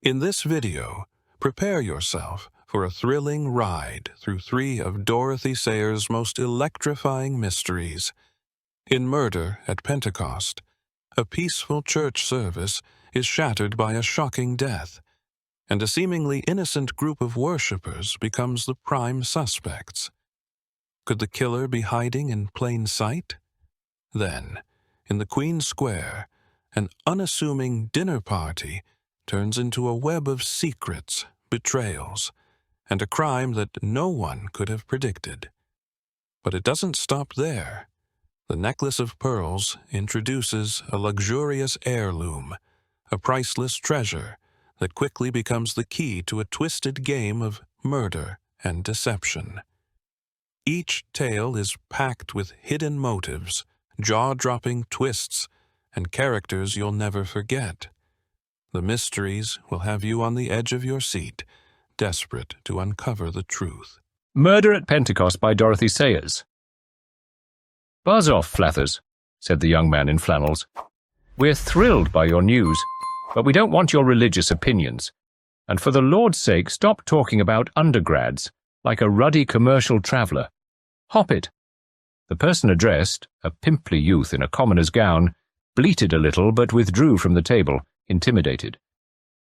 In this video, prepare yourself for a thrilling ride through three of Dorothy Sayers' most electrifying mysteries. In Murder at Pentecost, a peaceful church service is shattered by a shocking death, and a seemingly innocent group of worshippers becomes the prime suspects. Could the killer be hiding in plain sight? Then, in the Queen's Square, an unassuming dinner party turns into a web of secrets, betrayals, and a crime that no one could have predicted. But it doesn't stop there. The Necklace of Pearls introduces a luxurious heirloom, a priceless treasure that quickly becomes the key to a twisted game of murder and deception. Each tale is packed with hidden motives, jaw-dropping twists, and characters you'll never forget. The mysteries will have you on the edge of your seat, desperate to uncover the truth. Murder at Pentecost by Dorothy Sayers. "Buzz off, Flathers," said the young man in flannels. "We're thrilled by your news, but we don't want your religious opinions. And for the Lord's sake, stop talking about undergrads, like a ruddy commercial traveller. Hop it." The person addressed, a pimply youth in a commoner's gown, bleated a little but withdrew from the table, intimidated.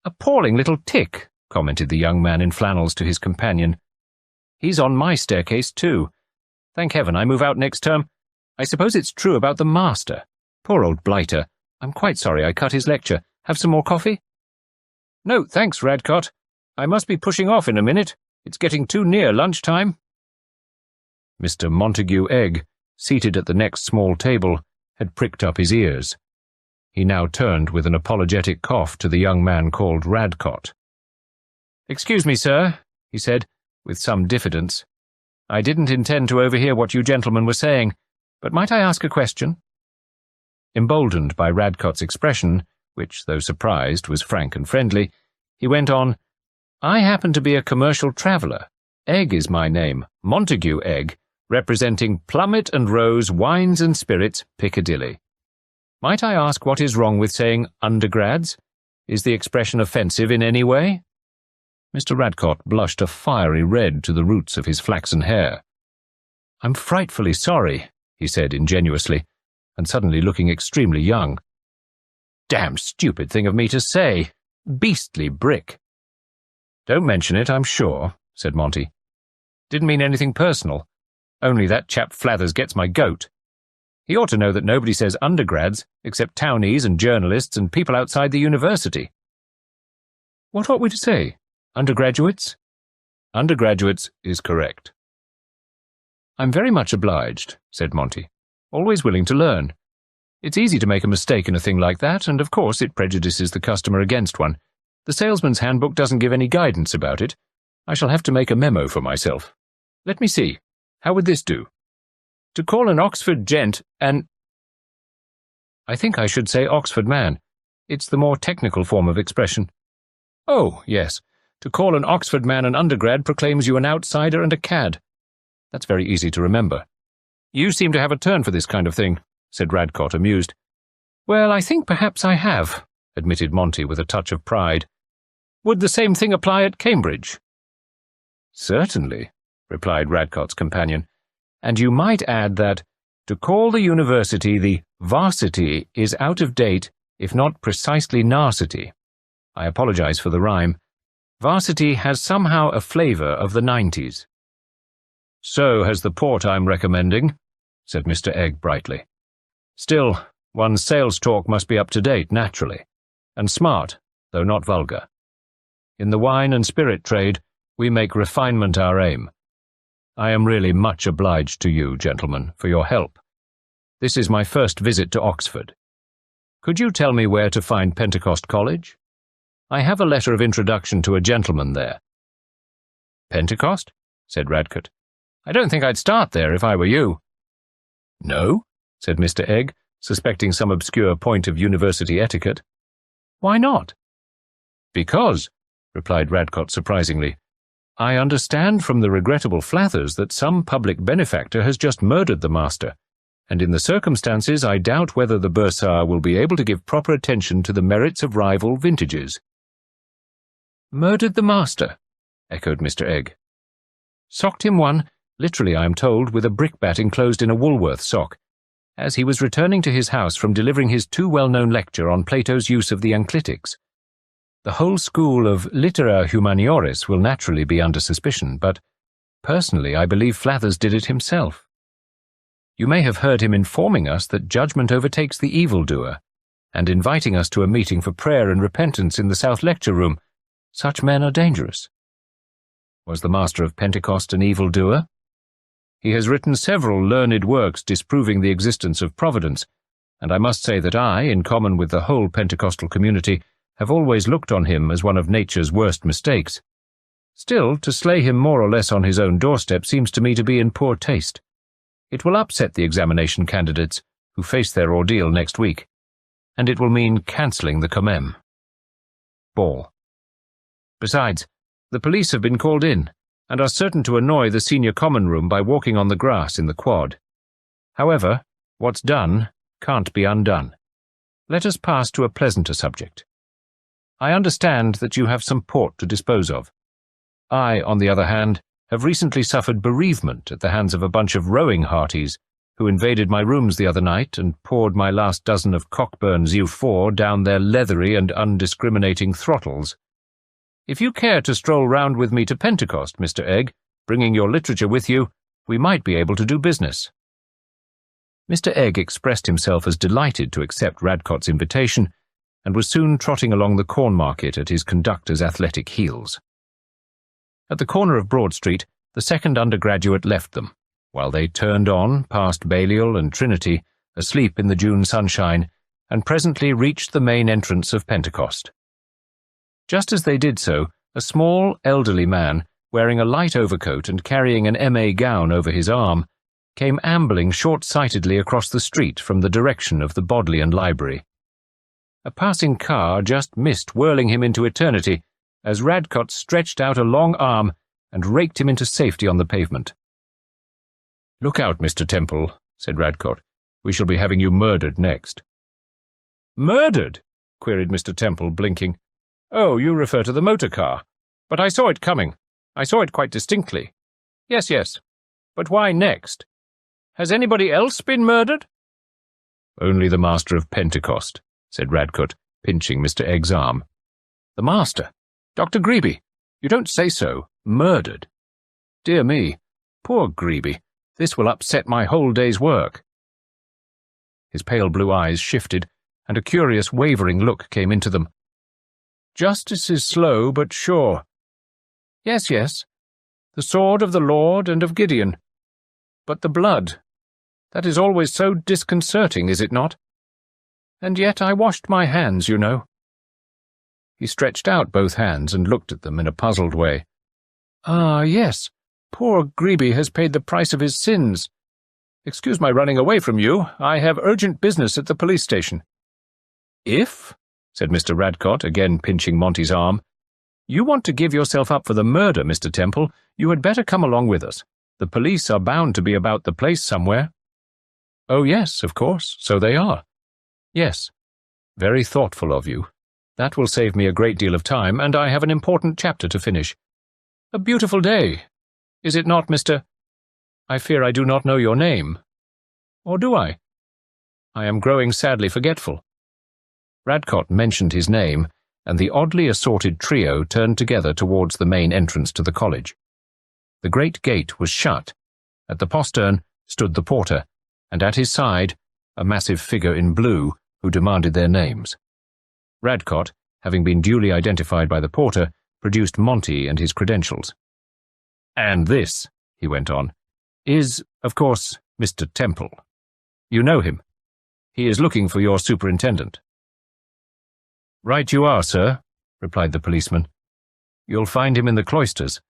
"Appalling little tick," commented the young man in flannels to his companion. "He's on my staircase too. Thank heaven I move out next term. I suppose it's true about the master. Poor old blighter. I'm quite sorry I cut his lecture. Have some more coffee?" "No, thanks, Radcott. I must be pushing off in a minute. It's getting too near lunchtime." Mr. Montague Egg, seated at the next small table, had pricked up his ears. He now turned with an apologetic cough to the young man called Radcott. "Excuse me, sir," he said, with some diffidence. "I didn't intend to overhear what you gentlemen were saying, but might I ask a question?" Emboldened by Radcott's expression, which, though surprised, was frank and friendly, he went on, "I happen to be a commercial traveller. Egg is my name, Montague Egg, representing Plummet and Rose Wines and Spirits, Piccadilly. Might I ask what is wrong with saying undergrads? Is the expression offensive in any way?" Mr. Radcott blushed a fiery red to the roots of his flaxen hair. "I'm frightfully sorry," he said ingenuously, and suddenly looking extremely young. "Damn stupid thing of me to say. Beastly brick." "Don't mention it, I'm sure," said Monty. "Didn't mean anything personal. Only that chap Flathers gets my goat. He ought to know that nobody says undergrads, except townies and journalists and people outside the university." "What ought we to say? Undergraduates?" "Undergraduates is correct." "I'm very much obliged," said Monty. "Always willing to learn. It's easy to make a mistake in a thing like that, and of course it prejudices the customer against one. The salesman's handbook doesn't give any guidance about it. I shall have to make a memo for myself. Let me see. How would this do? To call an Oxford gent an—" "I think I should say Oxford man. It's the more technical form of expression." "Oh, yes. To call an Oxford man an undergrad proclaims you an outsider and a cad. That's very easy to remember. You seem to have a turn for this kind of thing," said Radcott, amused. "Well, I think perhaps I have," admitted Monty with a touch of pride. "Would the same thing apply at Cambridge?" "Certainly," replied Radcott's companion. "And you might add that, to call the university the varsity is out of date, if not precisely narsity. I apologize for the rhyme. Varsity has somehow a flavour of the 90s. "So has the port I'm recommending," said Mr. Egg brightly. "Still, one's sales talk must be up to date, naturally, and smart, though not vulgar. In the wine and spirit trade, we make refinement our aim. I am really much obliged to you, gentlemen, for your help. This is my first visit to Oxford. Could you tell me where to find Pentecost College? I have a letter of introduction to a gentleman there." "Pentecost?" said Radcott. "I don't think I'd start there if I were you." "No?" said Mr. Egg, suspecting some obscure point of university etiquette. "Why not?" "Because," replied Radcott surprisingly, "I understand from the regrettable Flathers that some public benefactor has just murdered the master, and in the circumstances I doubt whether the bursar will be able to give proper attention to the merits of rival vintages." "Murdered the master," echoed Mr. Egg. "Socked him one, literally I am told, with a brickbat enclosed in a Woolworth sock, as he was returning to his house from delivering his too well-known lecture on Plato's use of the enclitics. The whole school of litera humanioris will naturally be under suspicion, but personally I believe Flathers did it himself. You may have heard him informing us that judgment overtakes the evildoer, and inviting us to a meeting for prayer and repentance in the South Lecture Room. Such men are dangerous. Was the master of Pentecost an evildoer? He has written several learned works disproving the existence of providence, and I must say that I, in common with the whole Pentecostal community, have always looked on him as one of nature's worst mistakes. Still, to slay him more or less on his own doorstep seems to me to be in poor taste. It will upset the examination candidates, who face their ordeal next week, and it will mean cancelling the commem. Ball. Besides, the police have been called in, and are certain to annoy the senior common room by walking on the grass in the quad. However, what's done can't be undone. Let us pass to a pleasanter subject. I understand that you have some port to dispose of. I, on the other hand, have recently suffered bereavement at the hands of a bunch of rowing hearties who invaded my rooms the other night and poured my last dozen of Cockburn's U4 down their leathery and undiscriminating throttles. If you care to stroll round with me to Pentecost, Mr. Egg, bringing your literature with you, we might be able to do business." Mr. Egg expressed himself as delighted to accept Radcott's invitation, and was soon trotting along the Corn Market at his conductor's athletic heels. At the corner of Broad Street, the second undergraduate left them, while they turned on past Balliol and Trinity, asleep in the June sunshine, and presently reached the main entrance of Pentecost. Just as they did so, a small, elderly man, wearing a light overcoat and carrying an M.A. gown over his arm, came ambling short-sightedly across the street from the direction of the Bodleian Library. A passing car just missed whirling him into eternity as Radcott stretched out a long arm and raked him into safety on the pavement. "Look out, Mr. Temple," said Radcott. "We shall be having you murdered next." "Murdered?" queried Mr. Temple, blinking. "Oh, you refer to the motor car. But I saw it coming. I saw it quite distinctly. Yes. But why next? Has anybody else been murdered?" "Only the master of Pentecost," said Radcott, pinching Mr. Egg's arm. "The master? Dr. Greeby? You don't say so. Murdered? Dear me. Poor Greeby. This will upset my whole day's work." His pale blue eyes shifted, and a curious wavering look came into them. "Justice is slow but sure. Yes. The sword of the Lord and of Gideon. But the blood, that is always so disconcerting, is it not? And yet I washed my hands, you know." He stretched out both hands and looked at them in a puzzled way. "Ah, yes, poor Greeby has paid the price of his sins. Excuse my running away from you. I have urgent business at the police station." "If," said Mr. Radcott, again pinching Monty's arm, "you want to give yourself up for the murder, Mr. Temple, you had better come along with us. The police are bound to be about the place somewhere." "Oh, yes, of course, so they are. Yes. Very thoughtful of you. That will save me a great deal of time, and I have an important chapter to finish. A beautiful day, is it not, Mr. I fear I do not know your name. Or do I? I am growing sadly forgetful." Radcott mentioned his name, and the oddly assorted trio turned together towards the main entrance to the college. The great gate was shut. At the postern stood the porter, and at his side a massive figure in blue who demanded their names. Radcott, having been duly identified by the porter, produced Monty and his credentials. "And this," he went on, "is, of course, Mr. Temple. You know him. He is looking for your superintendent." "Right you are, sir," replied the policeman. "You'll find him in the cloisters.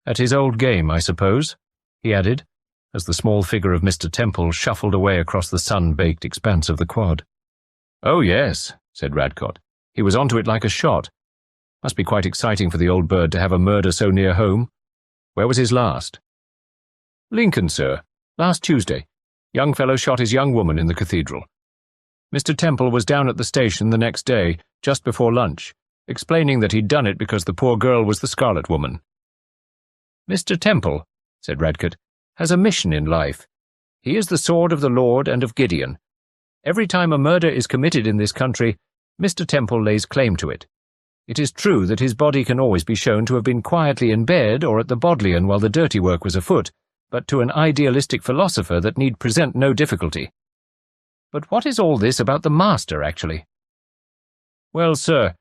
At his old game, I suppose," he added, as the small figure of Mr. Temple shuffled away across the sun-baked expanse of the quad. "Oh, yes," said Radcott. "He was onto it like a shot. Must be quite exciting for the old bird to have a murder so near home. Where was his last?" "Lincoln, sir. Last Tuesday. Young fellow shot his young woman in the cathedral. Mr. Temple was down at the station the next day, just before lunch, explaining that he'd done it because the poor girl was the Scarlet Woman. "Mr. Temple," said Radcott, "has a mission in life. He is the sword of the Lord and of Gideon. Every time a murder is committed in this country, Mr. Temple lays claim to it. It is true that his body can always be shown to have been quietly in bed or at the Bodleian while the dirty work was afoot, but to an idealistic philosopher that need present no difficulty. But what is all this about the master, actually?" "Well, sir,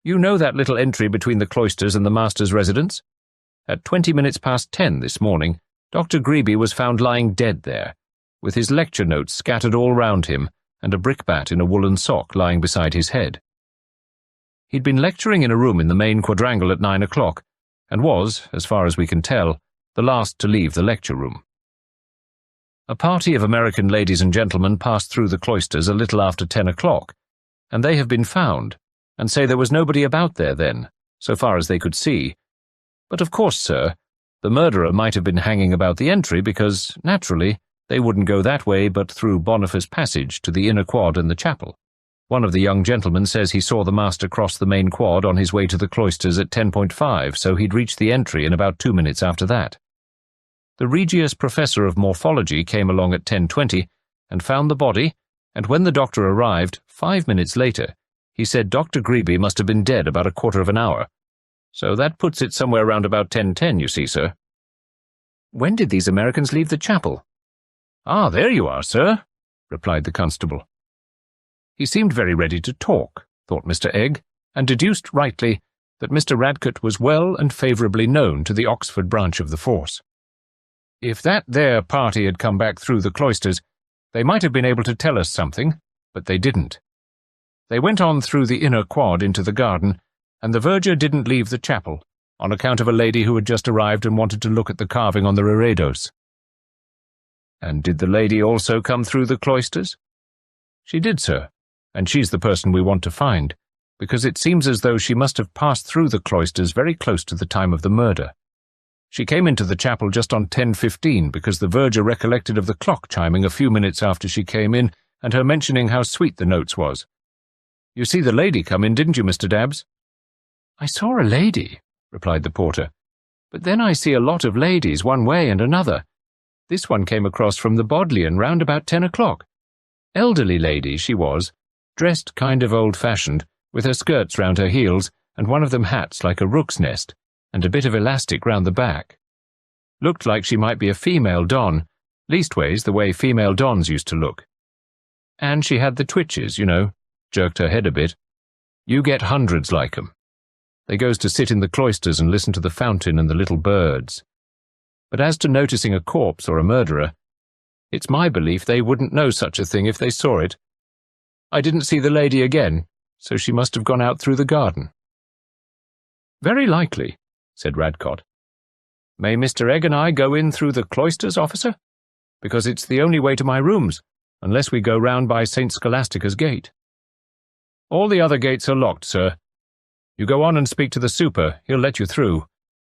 you know that little entry between the cloisters and the master's residence? At 20 minutes past 10 this morning, Dr. Greeby was found lying dead there, with his lecture notes scattered all round him and a brickbat in a woolen sock lying beside his head. He'd been lecturing in a room in the main quadrangle at 9 o'clock, and was, as far as we can tell, the last to leave the lecture room. A party of American ladies and gentlemen passed through the cloisters a little after 10 o'clock, and they have been found, and say there was nobody about there then, so far as they could see. But of course, sir, the murderer might have been hanging about the entry because, naturally, they wouldn't go that way but through Boniface Passage to the inner quad and the chapel. One of the young gentlemen says he saw the master cross the main quad on his way to the cloisters at 10:5, so he'd reached the entry in about 2 minutes after that. The Regius Professor of Morphology came along at 10:20 and found the body, and when the doctor arrived, 5 minutes later, he said Dr. Greeby must have been dead about a quarter of an hour. So that puts it somewhere round about 10:10, you see, sir." "When did these Americans leave the chapel?" "Ah, there you are, sir," replied the constable. He seemed very ready to talk, thought Mr. Egg, and deduced rightly that Mr. Radcott was well and favourably known to the Oxford branch of the force. If that there party had come back through the cloisters, they might have been able to tell us something, but they didn't. They went on through the inner quad into the garden, and the verger didn't leave the chapel, on account of a lady who had just arrived and wanted to look at the carving on the reredos." "And did the lady also come through the cloisters?" "She did, sir, and she's the person we want to find, because it seems as though she must have passed through the cloisters very close to the time of the murder. She came into the chapel just on 10:15 because the verger recollected of the clock chiming a few minutes after she came in and her mentioning how sweet the notes was. You see the lady come in, didn't you, Mr. Dabbs?" "I saw a lady," replied the porter, "but then I see a lot of ladies one way and another. This one came across from the Bodleian round about 10 o'clock. Elderly lady she was, dressed kind of old-fashioned, with her skirts round her heels, and one of them hats like a rook's nest, and a bit of elastic round the back. Looked like she might be a female don, leastways the way female dons used to look. And she had the twitches, you know, jerked her head a bit. You get hundreds like 'em. They goes to sit in the cloisters and listen to the fountain and the little birds. But as to noticing a corpse or a murderer, it's my belief they wouldn't know such a thing if they saw it. I didn't see the lady again, so she must have gone out through the garden." "Very likely," said Radcott. "May Mr. Egg and I go in through the cloisters, officer? Because it's the only way to my rooms, unless we go round by St. Scholastica's gate." "All the other gates are locked, sir. You go on and speak to the super, he'll let you through.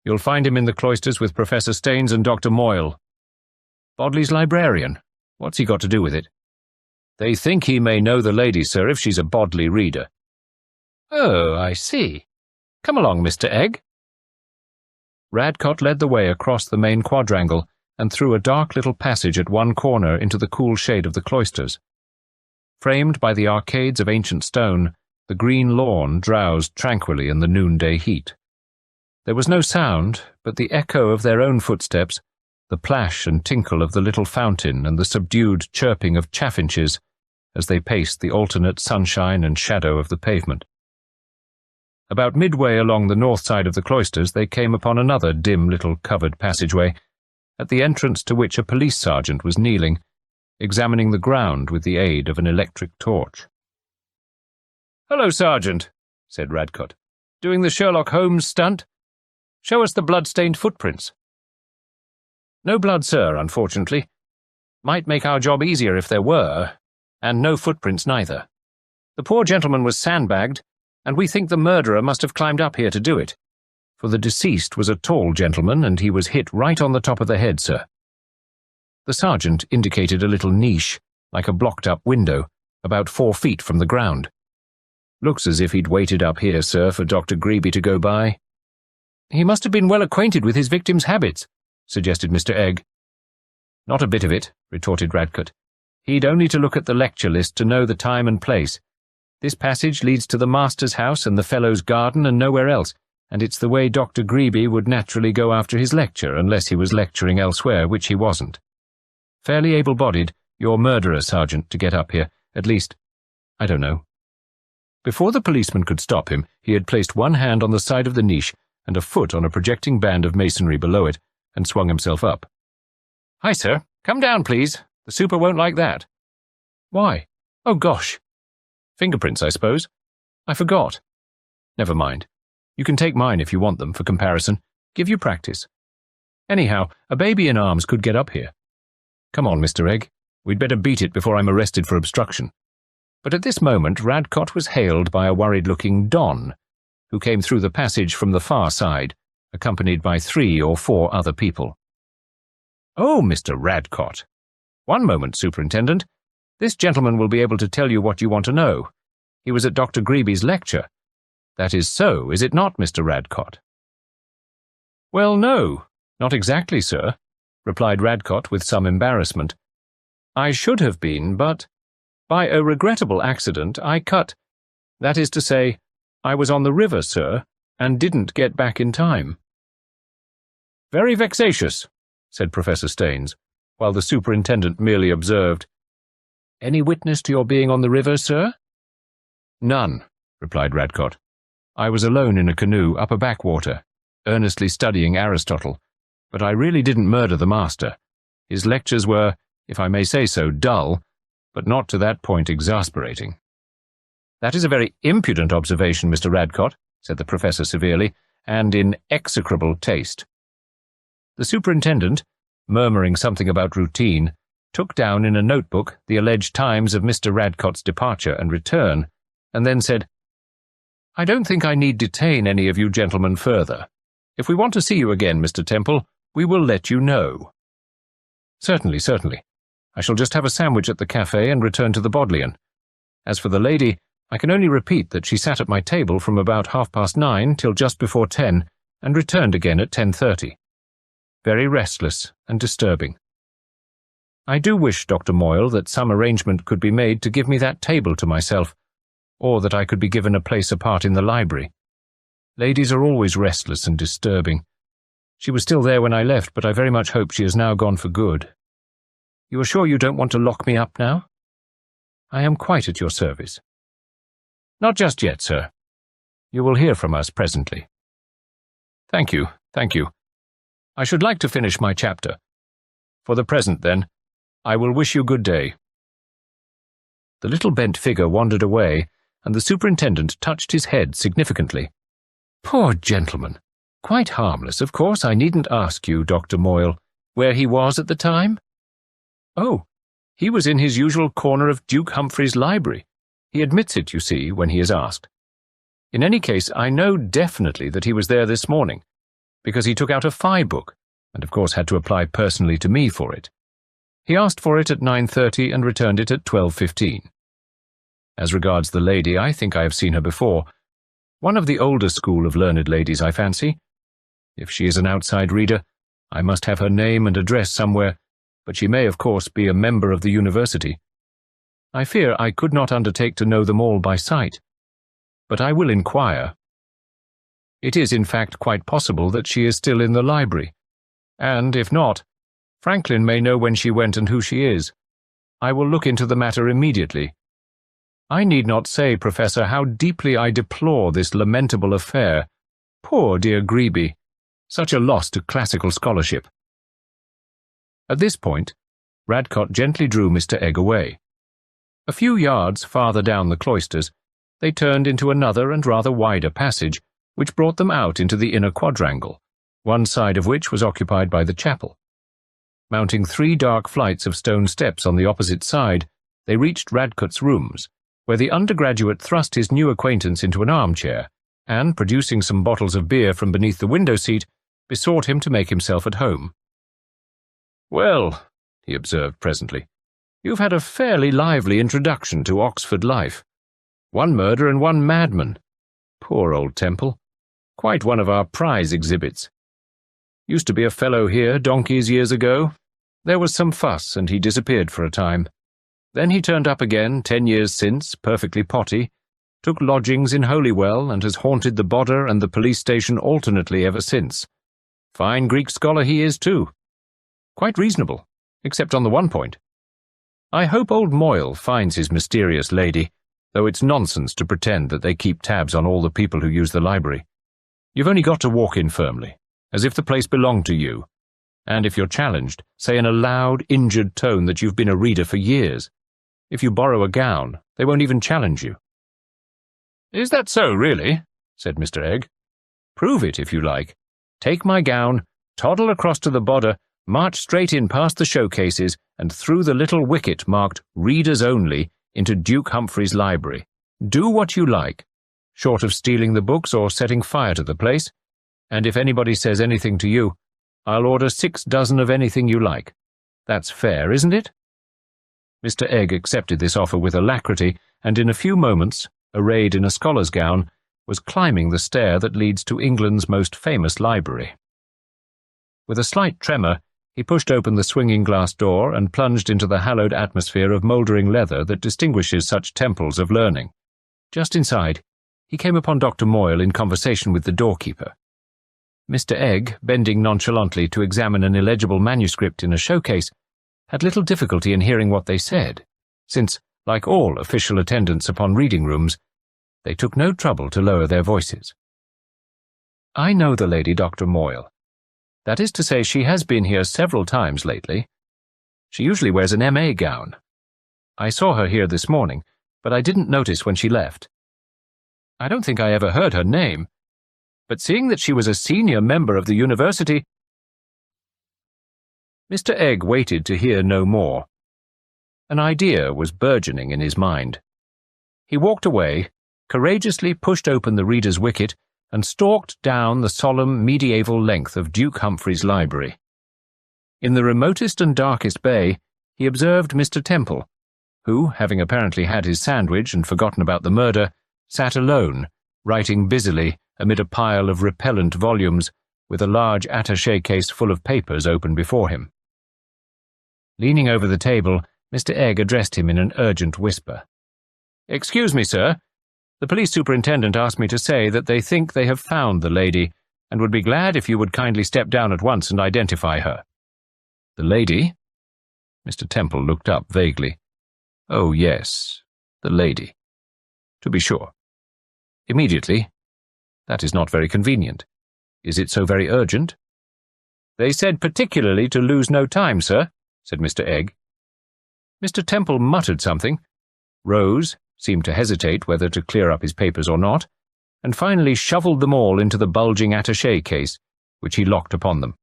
You'll find him in the cloisters with Professor Staines and Dr. Moyle." "Bodley's librarian? What's he got to do with it?" "They think he may know the lady, sir, if she's a Bodley reader." "Oh, I see. Come along, Mr. Egg." Radcott led the way across the main quadrangle and through a dark little passage at one corner into the cool shade of the cloisters. Framed by the arcades of ancient stone, the green lawn drowsed tranquilly in the noonday heat. There was no sound but the echo of their own footsteps, the plash and tinkle of the little fountain and the subdued chirping of chaffinches as they paced the alternate sunshine and shadow of the pavement. About midway along the north side of the cloisters they came upon another dim little covered passageway, at the entrance to which a police sergeant was kneeling, examining the ground with the aid of an electric torch. "Hello, Sergeant," said Radcott. "Doing the Sherlock Holmes stunt? Show us the blood-stained footprints." "No blood, sir, unfortunately. Might make our job easier if there were, and no footprints neither. The poor gentleman was sandbagged, and we think the murderer must have climbed up here to do it, for the deceased was a tall gentleman and he was hit right on the top of the head, sir." The sergeant indicated a little niche, like a blocked-up window, about 4 feet from the ground. Looks as if he'd waited up here, sir, for Dr. Greeby to go by." "He must have been well acquainted with his victim's habits," suggested Mr. Egg. "Not a bit of it," retorted Radcott. "He'd only to look at the lecture list to know the time and place. This passage leads to the master's house and the fellow's garden and nowhere else, and it's the way Dr. Greeby would naturally go after his lecture unless he was lecturing elsewhere, which he wasn't. Fairly able-bodied, your murderer, Sergeant, to get up here. At least, I don't know." Before the policeman could stop him, he had placed one hand on the side of the niche and a foot on a projecting band of masonry below it, and swung himself up. "Hi, sir. Come down, please. The super won't like that." "Why? Oh, gosh. Fingerprints, I suppose. I forgot. Never mind. You can take mine if you want them, for comparison. Give you practice. Anyhow, a baby in arms could get up here. Come on, Mr. Egg. We'd better beat it before I'm arrested for obstruction." But at this moment Radcott was hailed by a worried-looking Don, who came through the passage from the far side, accompanied by 3 or 4 other people. "Oh, Mr. Radcott. One moment, Superintendent. This gentleman will be able to tell you what you want to know. He was at Dr. Greeby's lecture. That is so, is it not, Mr. Radcott?" "Well, no, not exactly, sir," replied Radcott with some embarrassment. "I should have been, but by a regrettable accident I that is to say, I was on the river, sir, and didn't get back in time." "Very vexatious," said Professor Staines, while the superintendent merely observed, "Any witness to your being on the river, sir?" "None," replied Radcott. "I was alone in a canoe up a backwater, earnestly studying Aristotle, but I really didn't murder the master. His lectures were, if I may say so, dull, but not to that point exasperating." "That is a very impudent observation, Mr. Radcott," said the professor severely, "and in execrable taste." The superintendent, murmuring something about routine, took down in a notebook the alleged times of Mr. Radcott's departure and return, and then said, "I don't think I need detain any of you gentlemen further. If we want to see you again, Mr. Temple, we will let you know." "Certainly, certainly. I shall just have a sandwich at the cafe and return to the Bodleian. As for the lady, I can only repeat that she sat at my table from about 9:30 till just before 10, and returned again at 10:30. Very restless and disturbing. I do wish, Dr. Moyle, that some arrangement could be made to give me that table to myself, or that I could be given a place apart in the library. Ladies are always restless and disturbing. She was still there when I left, but I very much hope she has now gone for good. You are sure you don't want to lock me up now? I am quite at your service." "Not just yet, sir. You will hear from us presently." "Thank you, thank you. I should like to finish my chapter. For the present, then, I will wish you good day." The little bent figure wandered away, and the superintendent touched his head significantly. "Poor gentleman. Quite harmless, of course. I needn't ask you, Dr. Moyle, where he was at the time?" "Oh, he was in his usual corner of Duke Humphrey's library. He admits it, you see, when he is asked. In any case, I know definitely that he was there this morning, because he took out a Phi book, and of course had to apply personally to me for it. He asked for it at 9:30 and returned it at 12:15. As regards the lady, I think I have seen her before. One of the older school of learned ladies, I fancy. If she is an outside reader, I must have her name and address somewhere, but she may, of course, be a member of the university. I fear I could not undertake to know them all by sight, but I will inquire. It is, in fact, quite possible that she is still in the library, and, if not, Franklin may know when she went and who she is. I will look into the matter immediately. I need not say, Professor, how deeply I deplore this lamentable affair. Poor dear Greeby, such a loss to classical scholarship." At this point, Radcott gently drew Mr. Egg away. A few yards farther down the cloisters, they turned into another and rather wider passage, which brought them out into the inner quadrangle, one side of which was occupied by the chapel. Mounting 3 dark flights of stone steps on the opposite side, they reached Radcott's rooms, where the undergraduate thrust his new acquaintance into an armchair, and, producing some bottles of beer from beneath the window-seat, besought him to make himself at home. "Well," he observed presently, "you've had a fairly lively introduction to Oxford life. One murder and one madman. Poor old Temple. Quite one of our prize exhibits. Used to be a fellow here donkeys years ago. There was some fuss, and he disappeared for a time. Then he turned up again 10 years since, perfectly potty, took lodgings in Holywell, and has haunted the Bodder and the police station alternately ever since. Fine Greek scholar he is, too. Quite reasonable, except on the one point. I hope old Moyle finds his mysterious lady, though it's nonsense to pretend that they keep tabs on all the people who use the library. You've only got to walk in firmly, as if the place belonged to you, and if you're challenged, say in a loud, injured tone that you've been a reader for years. If you borrow a gown, they won't even challenge you. "Is that so, really?" said Mr. Egg. "Prove it, if you like. Take my gown, toddle across to the Bodder, march straight in past the showcases and through the little wicket marked Readers Only into Duke Humphrey's library. Do what you like, short of stealing the books or setting fire to the place, and if anybody says anything to you, I'll order 6 dozen of anything you like. That's fair, isn't it?" Mr. Egg accepted this offer with alacrity, and in a few moments, arrayed in a scholar's gown, was climbing the stair that leads to England's most famous library. With a slight tremor, he pushed open the swinging glass door and plunged into the hallowed atmosphere of mouldering leather that distinguishes such temples of learning. Just inside, he came upon Dr. Moyle in conversation with the doorkeeper. Mr. Egg, bending nonchalantly to examine an illegible manuscript in a showcase, had little difficulty in hearing what they said, since, like all official attendants upon reading rooms, they took no trouble to lower their voices. "I know the lady, Dr. Moyle. That is to say, she has been here several times lately. She usually wears an M.A. gown. I saw her here this morning, but I didn't notice when she left. I don't think I ever heard her name, but seeing that she was a senior member of the university—" Mr. Egg waited to hear no more. An idea was burgeoning in his mind. He walked away, courageously pushed open the reader's wicket, and stalked down the solemn medieval length of Duke Humphrey's library. In the remotest and darkest bay, he observed Mr. Temple, who, having apparently had his sandwich and forgotten about the murder, sat alone, writing busily amid a pile of repellent volumes, with a large attaché case full of papers open before him. Leaning over the table, Mr. Egg addressed him in an urgent whisper. "Excuse me, sir. The police superintendent asked me to say that they think they have found the lady, and would be glad if you would kindly step down at once and identify her." "The lady?" Mr. Temple looked up vaguely. "Oh, yes, the lady. To be sure. Immediately. That is not very convenient. Is it so very urgent?" "They said particularly to lose no time, sir," said Mr. Egg. Mr. Temple muttered something, rose, seemed to hesitate whether to clear up his papers or not, and finally shovelled them all into the bulging attaché case, which he locked upon them.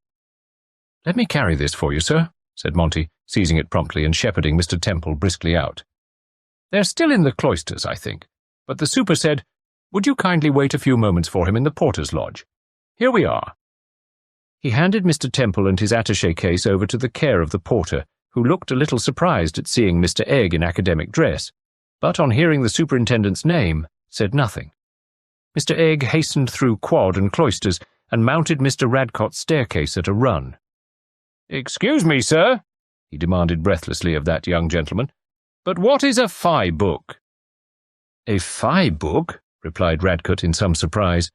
"Let me carry this for you, sir," said Monty, seizing it promptly and shepherding Mr. Temple briskly out. "They're still in the cloisters, I think, but the super said, 'Would you kindly wait a few moments for him in the porter's lodge? Here we are.'" He handed Mr. Temple and his attaché case over to the care of the porter, who looked a little surprised at seeing Mr. Egg in academic dress, but on hearing the superintendent's name, said nothing. Mr. Egg hastened through quad and cloisters and mounted Mr. Radcott's staircase at a run. "Excuse me, sir," he demanded breathlessly of that young gentleman, "but what is a fie book?" "A fie book," replied Radcott in some surprise,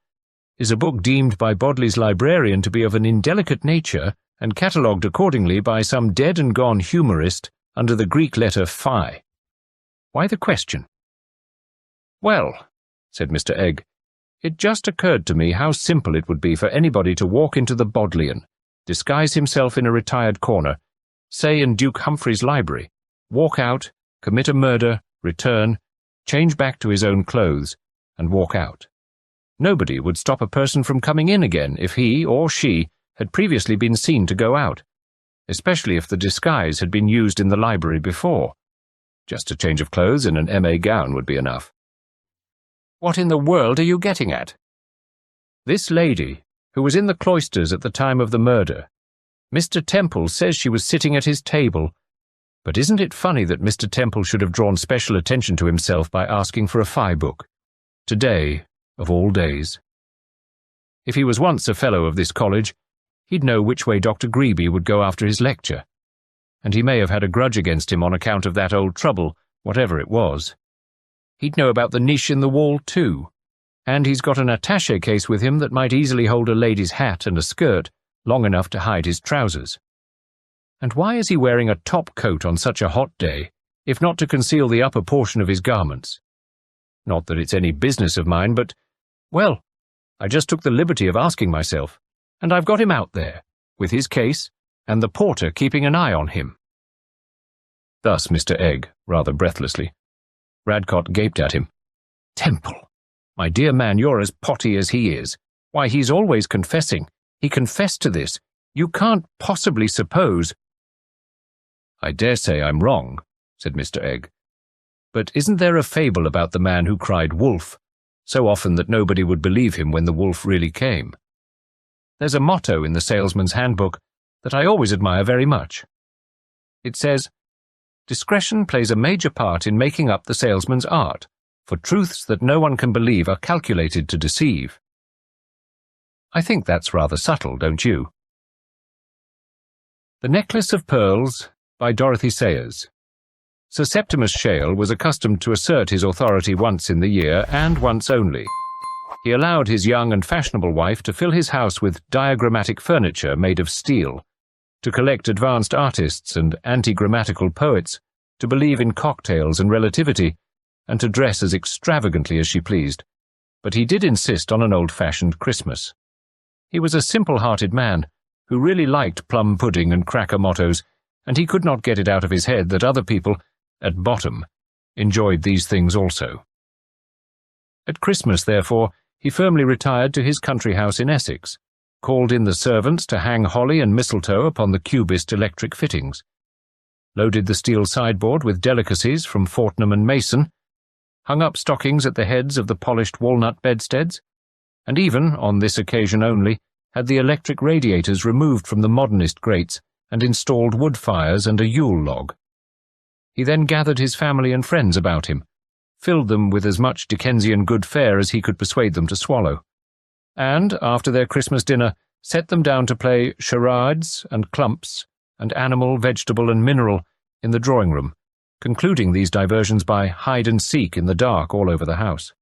"is a book deemed by Bodley's librarian to be of an indelicate nature and catalogued accordingly by some dead and gone humorist under the Greek letter phi. Why the question?" "Well," said Mr. Egg, "it just occurred to me how simple it would be for anybody to walk into the Bodleian, disguise himself in a retired corner, say in Duke Humphrey's library, walk out, commit a murder, return, change back to his own clothes, and walk out. Nobody would stop a person from coming in again if he or she had previously been seen to go out, especially if the disguise had been used in the library before. Just a change of clothes and an M.A. gown would be enough." "What in the world are you getting at?" "This lady, who was in the cloisters at the time of the murder. Mr. Temple says she was sitting at his table. But isn't it funny that Mr. Temple should have drawn special attention to himself by asking for a Phi book? Today, of all days. If he was once a fellow of this college, he'd know which way Dr. Greeby would go after his lecture, and he may have had a grudge against him on account of that old trouble, whatever it was. He'd know about the niche in the wall, too, and he's got an attaché case with him that might easily hold a lady's hat and a skirt long enough to hide his trousers. And why is he wearing a top coat on such a hot day, if not to conceal the upper portion of his garments? Not that it's any business of mine, but, well, I just took the liberty of asking myself, and I've got him out there, with his case, and the porter keeping an eye on him." Thus Mr. Egg, rather breathlessly. Radcott gaped at him. "Temple, my dear man, you're as potty as he is. Why, he's always confessing. He confessed to this. You can't possibly suppose—" "I dare say I'm wrong," said Mr. Egg. "But isn't there a fable about the man who cried wolf, so often that nobody would believe him when the wolf really came? There's a motto in the Salesman's Handbook that I always admire very much. It says, 'Discretion plays a major part in making up the salesman's art, for truths that no one can believe are calculated to deceive.' I think that's rather subtle, don't you?" The Necklace of Pearls by Dorothy Sayers. Sir Septimus Shale was accustomed to assert his authority once in the year, and once only. He allowed his young and fashionable wife to fill his house with diagrammatic furniture made of steel, to collect advanced artists and anti-grammatical poets, to believe in cocktails and relativity, and to dress as extravagantly as she pleased. But he did insist on an old-fashioned Christmas. He was a simple-hearted man, who really liked plum pudding and cracker mottos, and he could not get it out of his head that other people, at bottom, enjoyed these things also. At Christmas, therefore, he firmly retired to his country house in Essex, called in the servants to hang holly and mistletoe upon the cubist electric fittings, loaded the steel sideboard with delicacies from Fortnum and Mason, hung up stockings at the heads of the polished walnut bedsteads, and even, on this occasion only, had the electric radiators removed from the modernist grates and installed wood fires and a Yule log. He then gathered his family and friends about him, filled them with as much Dickensian good fare as he could persuade them to swallow, and, after their Christmas dinner, set them down to play charades and clumps and animal, vegetable, and mineral in the drawing-room, concluding these diversions by hide-and-seek in the dark all over the house.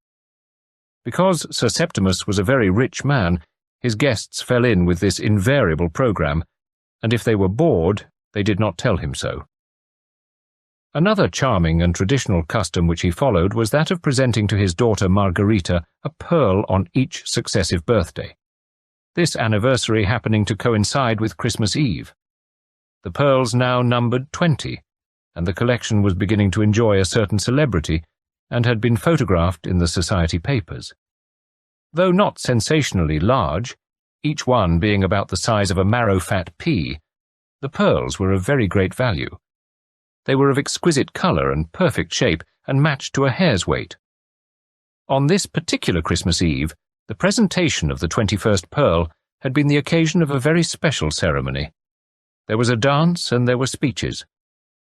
Because Sir Septimus was a very rich man, his guests fell in with this invariable programme, and if they were bored, they did not tell him so. Another charming and traditional custom which he followed was that of presenting to his daughter Margarita a pearl on each successive birthday, this anniversary happening to coincide with Christmas Eve. The pearls now numbered 20, and the collection was beginning to enjoy a certain celebrity, and had been photographed in the society papers. Though not sensationally large, each one being about the size of a marrow-fat pea, the pearls were of very great value. They were of exquisite colour and perfect shape, and matched to a hair's weight. On this particular Christmas Eve, the presentation of the 21st pearl had been the occasion of a very special ceremony. There was a dance and there were speeches.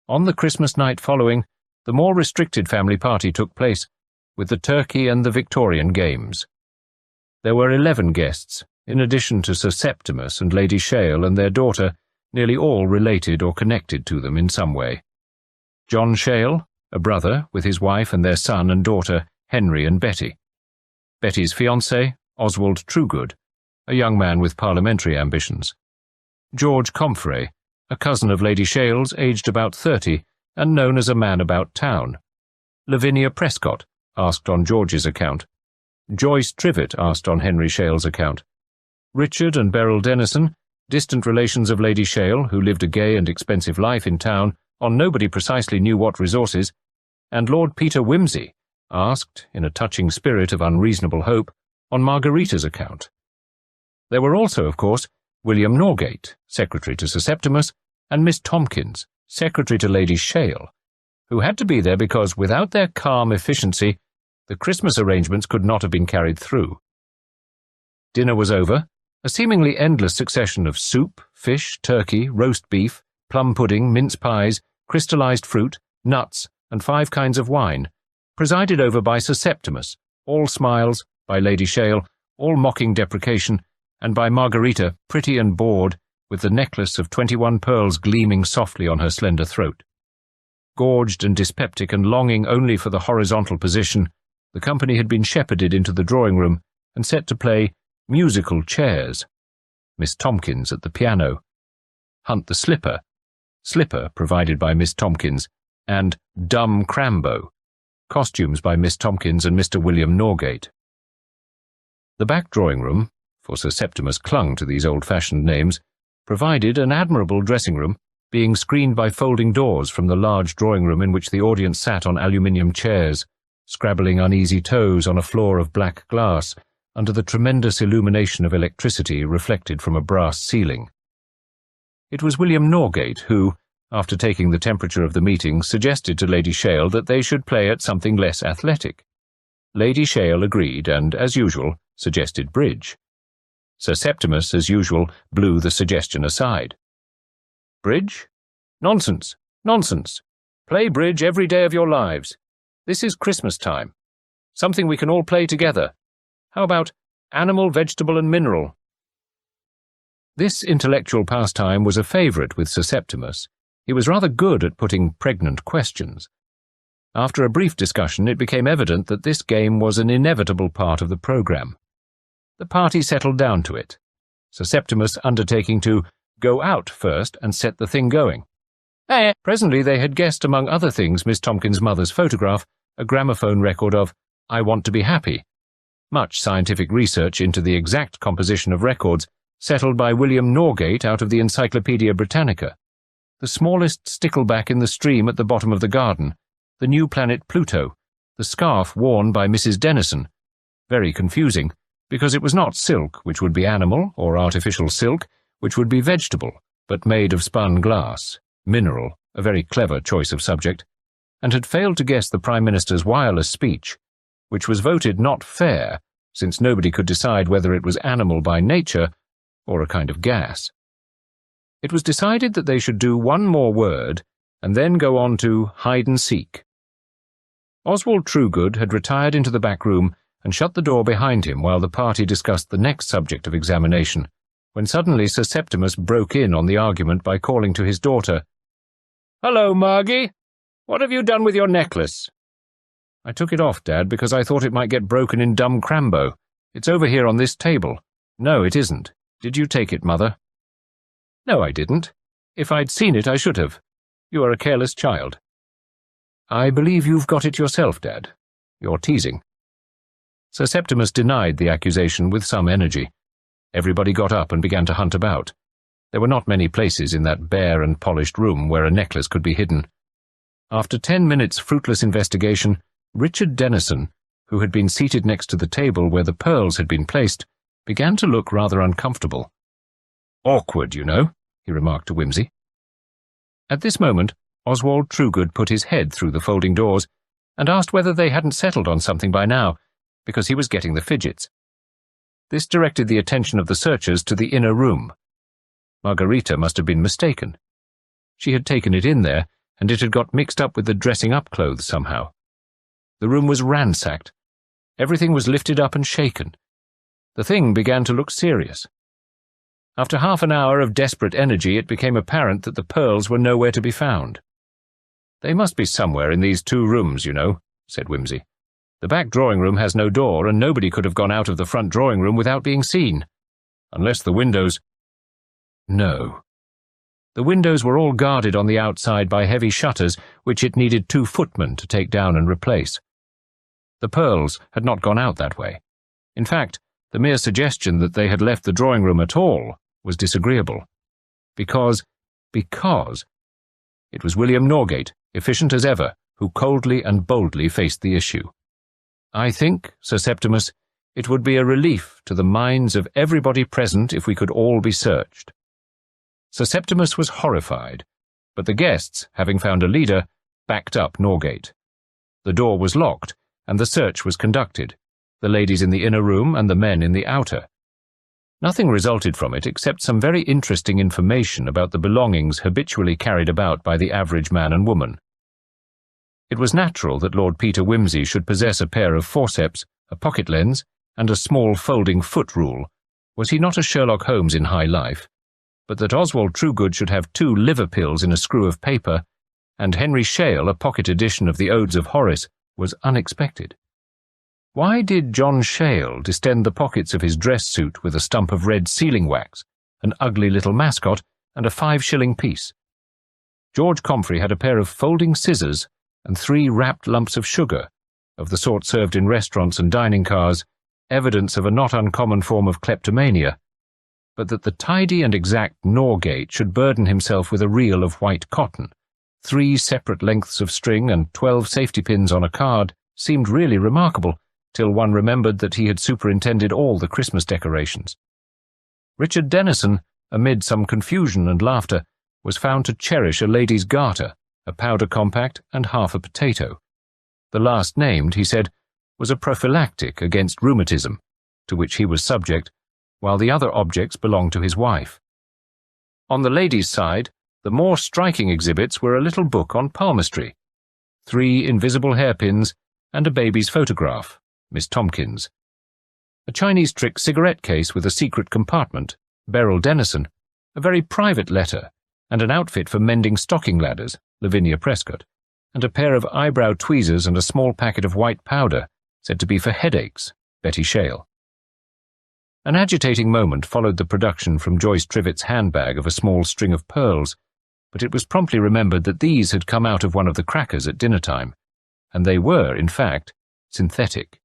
On the Christmas night following, the more restricted family party took place, with the turkey and the Victorian games. There were 11 guests, in addition to Sir Septimus and Lady Shale and their daughter, nearly all related or connected to them in some way. John Shale, a brother, with his wife and their son and daughter, Henry and Betty. Betty's fiancé, Oswald Trugood, a young man with parliamentary ambitions. George Comfrey, a cousin of Lady Shale's, aged about 30, and known as a man about town. Lavinia Prescott, asked on George's account. Joyce Trivett, asked on Henry Shale's account. Richard and Beryl Denison, distant relations of Lady Shale, who lived a gay and expensive life in town, on nobody precisely knew what resources, and Lord Peter Wimsey, asked, in a touching spirit of unreasonable hope, on Margarita's account. There were also, of course, William Norgate, secretary to Sir Septimus, and Miss Tomkins, secretary to Lady Shale, who had to be there because, without their calm efficiency, the Christmas arrangements could not have been carried through. Dinner was over, a seemingly endless succession of soup, fish, turkey, roast beef, plum pudding, mince pies, crystallized fruit, nuts, and 5 kinds of wine, presided over by Sir Septimus, all smiles, by Lady Shale, all mocking deprecation, and by Margarita, pretty and bored, with the necklace of 21 pearls gleaming softly on her slender throat. Gorged and dyspeptic and longing only for the horizontal position, the company had been shepherded into the drawing-room and set to play musical chairs. Miss Tomkins at the piano, Hunt the Slipper, provided by Miss Tomkins, and Dumb Crambo, costumes by Miss Tomkins and Mr. William Norgate. The back drawing-room, for Sir Septimus clung to these old-fashioned names, provided an admirable dressing-room, being screened by folding doors from the large drawing-room in which the audience sat on aluminium chairs, scrabbling uneasy toes on a floor of black glass under the tremendous illumination of electricity reflected from a brass ceiling. It was William Norgate who, after taking the temperature of the meeting, suggested to Lady Shale that they should play at something less athletic. Lady Shale agreed and, as usual, suggested bridge. Sir Septimus, as usual, blew the suggestion aside. Bridge? Nonsense, nonsense. Play bridge every day of your lives. This is Christmas time. Something we can all play together. How about animal, vegetable, and mineral? This intellectual pastime was a favourite with Sir Septimus. He was rather good at putting pregnant questions. After a brief discussion, it became evident that this game was an inevitable part of the programme. The party settled down to it, Sir Septimus undertaking to go out first and set the thing going. Presently they had guessed, among other things, Miss Tomkins' mother's photograph, a gramophone record of I Want to Be Happy. Much scientific research into the exact composition of records settled by William Norgate out of the Encyclopaedia Britannica. The smallest stickleback in the stream at the bottom of the garden, the new planet Pluto, the scarf worn by Mrs. Denison. Very confusing, because it was not silk, which would be animal, or artificial silk, which would be vegetable, but made of spun glass, mineral, a very clever choice of subject, and had failed to guess the Prime Minister's wireless speech, which was voted not fair, since nobody could decide whether it was animal by nature or a kind of gas. It was decided that they should do one more word and then go on to hide-and-seek. Oswald Trugood had retired into the back room and shut the door behind him while the party discussed the next subject of examination, when suddenly Sir Septimus broke in on the argument by calling to his daughter, "Hello, Margie. What have you done with your necklace?" "I took it off, Dad, because I thought it might get broken in Dumb Crambo. It's over here on this table." "No, it isn't. Did you take it, Mother?" "No, I didn't. If I'd seen it, I should have. You are a careless child." "I believe you've got it yourself, Dad. You're teasing." Sir Septimus denied the accusation with some energy. Everybody got up and began to hunt about. There were not many places in that bare and polished room where a necklace could be hidden. After 10 minutes' fruitless investigation, Richard Denison, who had been seated next to the table where the pearls had been placed, began to look rather uncomfortable. "Awkward, you know," he remarked to Whimsy. At this moment, Oswald Trugood put his head through the folding doors and asked whether they hadn't settled on something by now, because he was getting the fidgets. This directed the attention of the searchers to the inner room. Margarita must have been mistaken. She had taken it in there, and it had got mixed up with the dressing-up clothes somehow. The room was ransacked. Everything was lifted up and shaken. The thing began to look serious. After half an hour of desperate energy, it became apparent that the pearls were nowhere to be found. "They must be somewhere in these 2 rooms, you know," said Whimsy. "The back drawing-room has no door, and nobody could have gone out of the front drawing-room without being seen. Unless the windows—" No. The windows were all guarded on the outside by heavy shutters, which it needed 2 footmen to take down and replace. The pearls had not gone out that way. In fact, the mere suggestion that they had left the drawing-room at all was disagreeable. Because it was William Norgate, efficient as ever, who coldly and boldly faced the issue. "I think, Sir Septimus, it would be a relief to the minds of everybody present if we could all be searched." Sir Septimus was horrified, but the guests, having found a leader, backed up Norgate. The door was locked, and the search was conducted, the ladies in the inner room and the men in the outer. Nothing resulted from it except some very interesting information about the belongings habitually carried about by the average man and woman. It was natural that Lord Peter Wimsey should possess a pair of forceps, a pocket lens, and a small folding foot rule. Was he not a Sherlock Holmes in high life? But that Oswald Trugood should have 2 liver pills in a screw of paper, and Henry Shale a pocket edition of the Odes of Horace, was unexpected. Why did John Shale distend the pockets of his dress suit with a stump of red sealing wax, an ugly little mascot, and a 5-shilling piece? George Comfrey had a pair of folding scissors and 3 wrapped lumps of sugar, of the sort served in restaurants and dining cars, evidence of a not uncommon form of kleptomania, but that the tidy and exact Norgate should burden himself with a reel of white cotton, 3 separate lengths of string and 12 safety pins on a card seemed really remarkable, till one remembered that he had superintended all the Christmas decorations. Richard Dennison, amid some confusion and laughter, was found to cherish a lady's garter, a powder compact, and half a potato. The last named, he said, was a prophylactic against rheumatism, to which he was subject, while the other objects belonged to his wife. On the ladies' side, the more striking exhibits were a little book on palmistry, 3 invisible hairpins, and a baby's photograph, Miss Tompkins. A Chinese trick cigarette case with a secret compartment, Beryl Dennison, a very private letter, and an outfit for mending stocking ladders, Lavinia Prescott, and a pair of eyebrow tweezers and a small packet of white powder, said to be for headaches, Betty Shale. An agitating moment followed the production from Joyce Trivett's handbag of a small string of pearls, but it was promptly remembered that these had come out of one of the crackers at dinner-time, and they were, in fact, synthetic.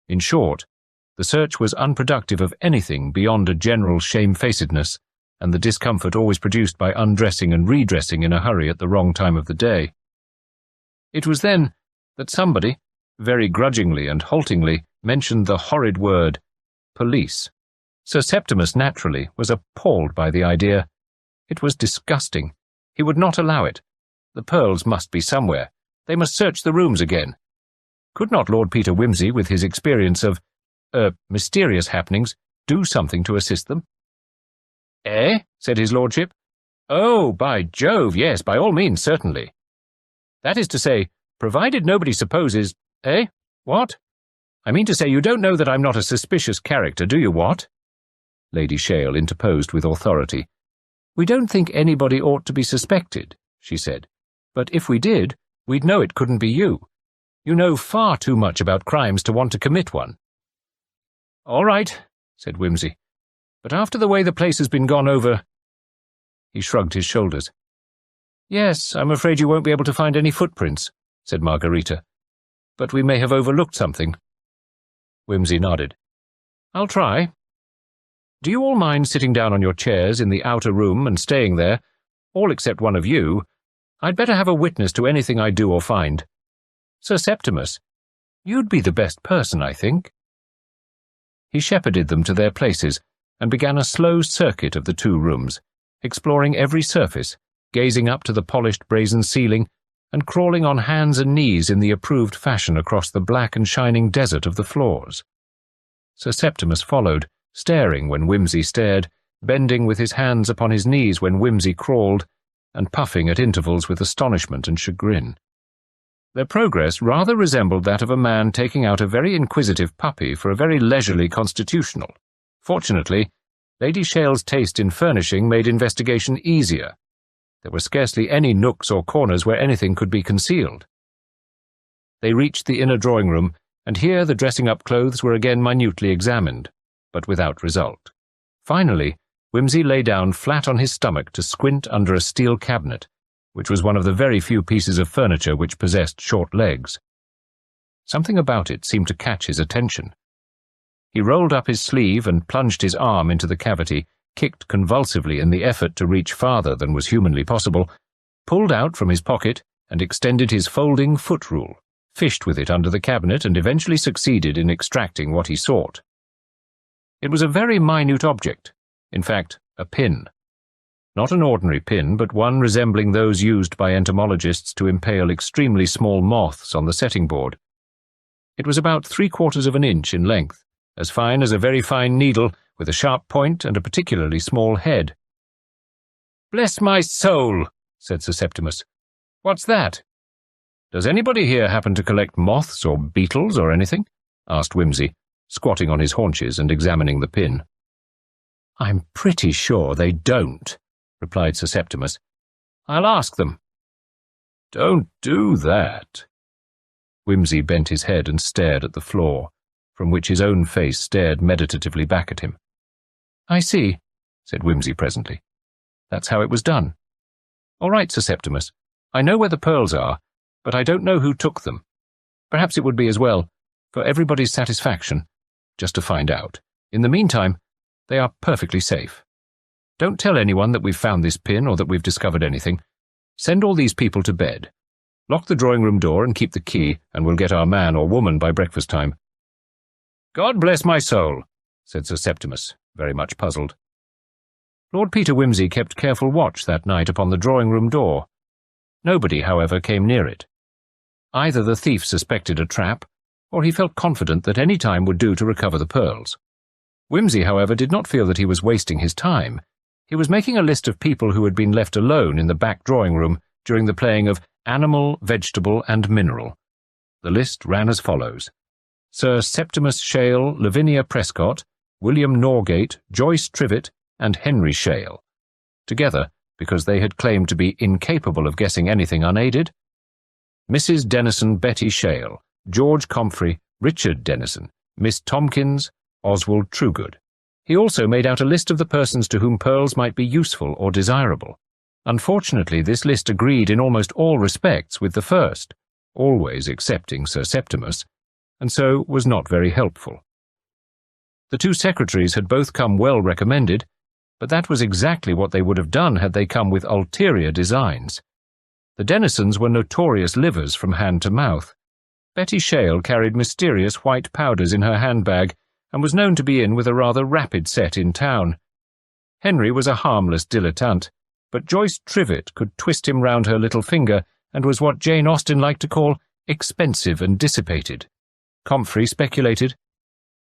In short, the search was unproductive of anything beyond a general shamefacedness and the discomfort always produced by undressing and redressing in a hurry at the wrong time of the day. It was then that somebody, very grudgingly and haltingly, mentioned the horrid word, police. Sir Septimus, naturally, was appalled by the idea. It was disgusting. He would not allow it. The pearls must be somewhere. They must search the rooms again. Could not Lord Peter Wimsey, with his experience of, mysterious happenings, do something to assist them? "Eh?" said his lordship. "Oh, by Jove, yes, by all means, certainly. That is to say, provided nobody supposes— Eh? What? I mean to say, you don't know that I'm not a suspicious character, do you, what?" Lady Shale interposed with authority. "We don't think anybody ought to be suspected," she said. "But if we did, we'd know it couldn't be you. You know far too much about crimes to want to commit one." "All right," said Wimsey. "But after the way the place has been gone over—" He shrugged his shoulders. "Yes, I'm afraid you won't be able to find any footprints," said Margarita. "But we may have overlooked something." Wimsey nodded. "I'll try. Do you all mind sitting down on your chairs in the outer room and staying there, all except one of you? I'd better have a witness to anything I do or find. Sir Septimus, you'd be the best person, I think." He shepherded them to their places and began a slow circuit of the 2 rooms, exploring every surface, gazing up to the polished brazen ceiling, and crawling on hands and knees in the approved fashion across the black and shining desert of the floors. Sir Septimus followed, staring when Wimsey stared, bending with his hands upon his knees when Wimsey crawled, and puffing at intervals with astonishment and chagrin. Their progress rather resembled that of a man taking out a very inquisitive puppy for a very leisurely constitutional. Fortunately, Lady Shale's taste in furnishing made investigation easier. There were scarcely any nooks or corners where anything could be concealed. They reached the inner drawing-room, and here the dressing-up clothes were again minutely examined, but without result. Finally, Wimsey lay down flat on his stomach to squint under a steel cabinet, which was one of the very few pieces of furniture which possessed short legs. Something about it seemed to catch his attention. He rolled up his sleeve and plunged his arm into the cavity, kicked convulsively in the effort to reach farther than was humanly possible, pulled out from his pocket and extended his folding foot rule, fished with it under the cabinet, and eventually succeeded in extracting what he sought. It was a very minute object, in fact, a pin. Not an ordinary pin, but one resembling those used by entomologists to impale extremely small moths on the setting board. It was about 3/4 of an inch in length, as fine as a very fine needle, with a sharp point and a particularly small head. "Bless my soul," said Sir Septimus. "What's that?" "Does anybody here happen to collect moths or beetles or anything?" asked Whimsy, squatting on his haunches and examining the pin. "I'm pretty sure they don't," replied Sir Septimus. "I'll ask them." "Don't do that." Whimsy bent his head and stared at the floor, from which his own face stared meditatively back at him. "I see," said Whimsy presently. "That's how it was done. All right, Sir Septimus, I know where the pearls are, but I don't know who took them. Perhaps it would be as well, for everybody's satisfaction, just to find out. In the meantime, they are perfectly safe. Don't tell anyone that we've found this pin or that we've discovered anything. Send all these people to bed. Lock the drawing-room door and keep the key, and we'll get our man or woman by breakfast time." "God bless my soul," said Sir Septimus, very much puzzled. Lord Peter Wimsey kept careful watch that night upon the drawing-room door. Nobody, however, came near it. Either the thief suspected a trap, or he felt confident that any time would do to recover the pearls. Wimsey, however, did not feel that he was wasting his time. He was making a list of people who had been left alone in the back drawing-room during the playing of Animal, Vegetable, and Mineral. The list ran as follows: Sir Septimus Shale, Lavinia Prescott, William Norgate, Joyce Trivett, and Henry Shale. Together, because they had claimed to be incapable of guessing anything unaided, Mrs. Denison Betty Shale, George Comfrey, Richard Denison, Miss Tomkins, Oswald Trugood. He also made out a list of the persons to whom pearls might be useful or desirable. Unfortunately, this list agreed in almost all respects with the first, always excepting Sir Septimus, and so was not very helpful. The two secretaries had both come well recommended, but that was exactly what they would have done had they come with ulterior designs. The Denisons were notorious livers from hand to mouth. Betty Shale carried mysterious white powders in her handbag, and was known to be in with a rather rapid set in town. Henry was a harmless dilettante, but Joyce Trivett could twist him round her little finger, and was what Jane Austen liked to call expensive and dissipated. Comfrey speculated.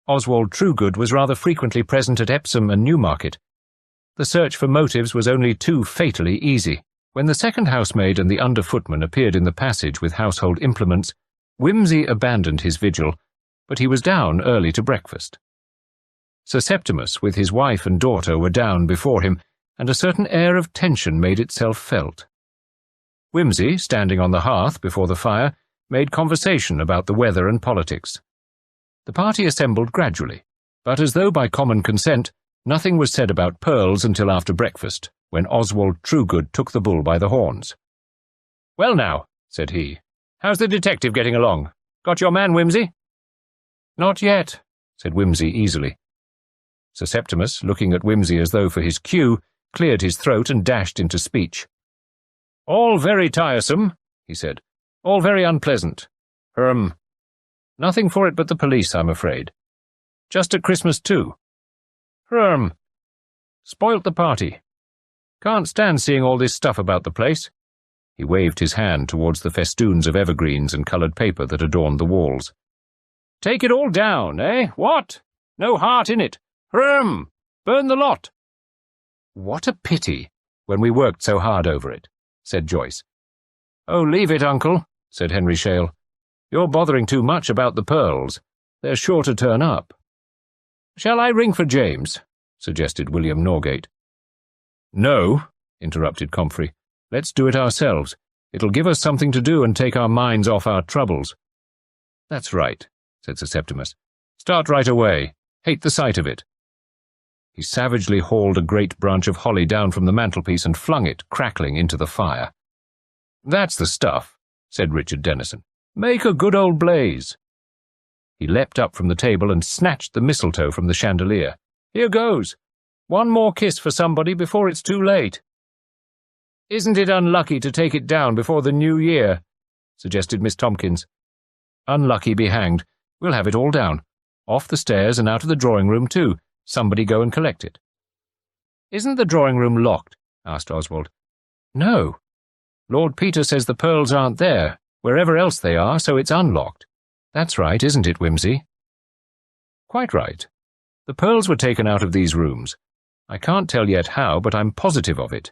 Oswald Trugood was rather frequently present at Epsom and Newmarket. The search for motives was only too fatally easy. When the second housemaid and the under-footman appeared in the passage with household implements, Wimsey abandoned his vigil, but he was down early to breakfast. Sir Septimus, with his wife and daughter, were down before him, and a certain air of tension made itself felt. Wimsey, standing on the hearth before the fire, made conversation about the weather and politics. The party assembled gradually, but as though by common consent, nothing was said about pearls until after breakfast, when Oswald Trugood took the bull by the horns. "Well now," said he, "how's the detective getting along? Got your man, Wimsey?" "Not yet," said Wimsey easily. Sir Septimus, looking at Wimsey as though for his cue, cleared his throat and dashed into speech. "All very tiresome," he said. "All very unpleasant. Nothing for it but the police, I'm afraid. Just at Christmas, too. Spoilt the party. Can't stand seeing all this stuff about the place." He waved his hand towards the festoons of evergreens and coloured paper that adorned the walls. "Take it all down, eh? What? No heart in it. Burn the lot." "What a pity, when we worked so hard over it," said Joyce. "Oh, leave it, Uncle," said Henry Shale. "You're bothering too much about the pearls. They're sure to turn up." "Shall I ring for James?" suggested William Norgate. "No," interrupted Comfrey. "Let's do it ourselves. It'll give us something to do and take our minds off our troubles." "That's right," said Sir Septimus. "Start right away. Hate the sight of it." He savagely hauled a great branch of holly down from the mantelpiece and flung it, crackling, into the fire. "That's the stuff," said Richard Denison. "Make a good old blaze." He leapt up from the table and snatched the mistletoe from the chandelier. "Here goes. One more kiss for somebody before it's too late." "Isn't it unlucky to take it down before the New Year?" suggested Miss Tomkins. "Unlucky be hanged. We'll have it all down. Off the stairs and out of the drawing-room too. Somebody go and collect it." "Isn't the drawing-room locked?" asked Oswald. "No. Lord Peter says the pearls aren't there, wherever else they are, so it's unlocked. That's right, isn't it, Wimsey?" "Quite right. The pearls were taken out of these rooms. I can't tell yet how, but I'm positive of it.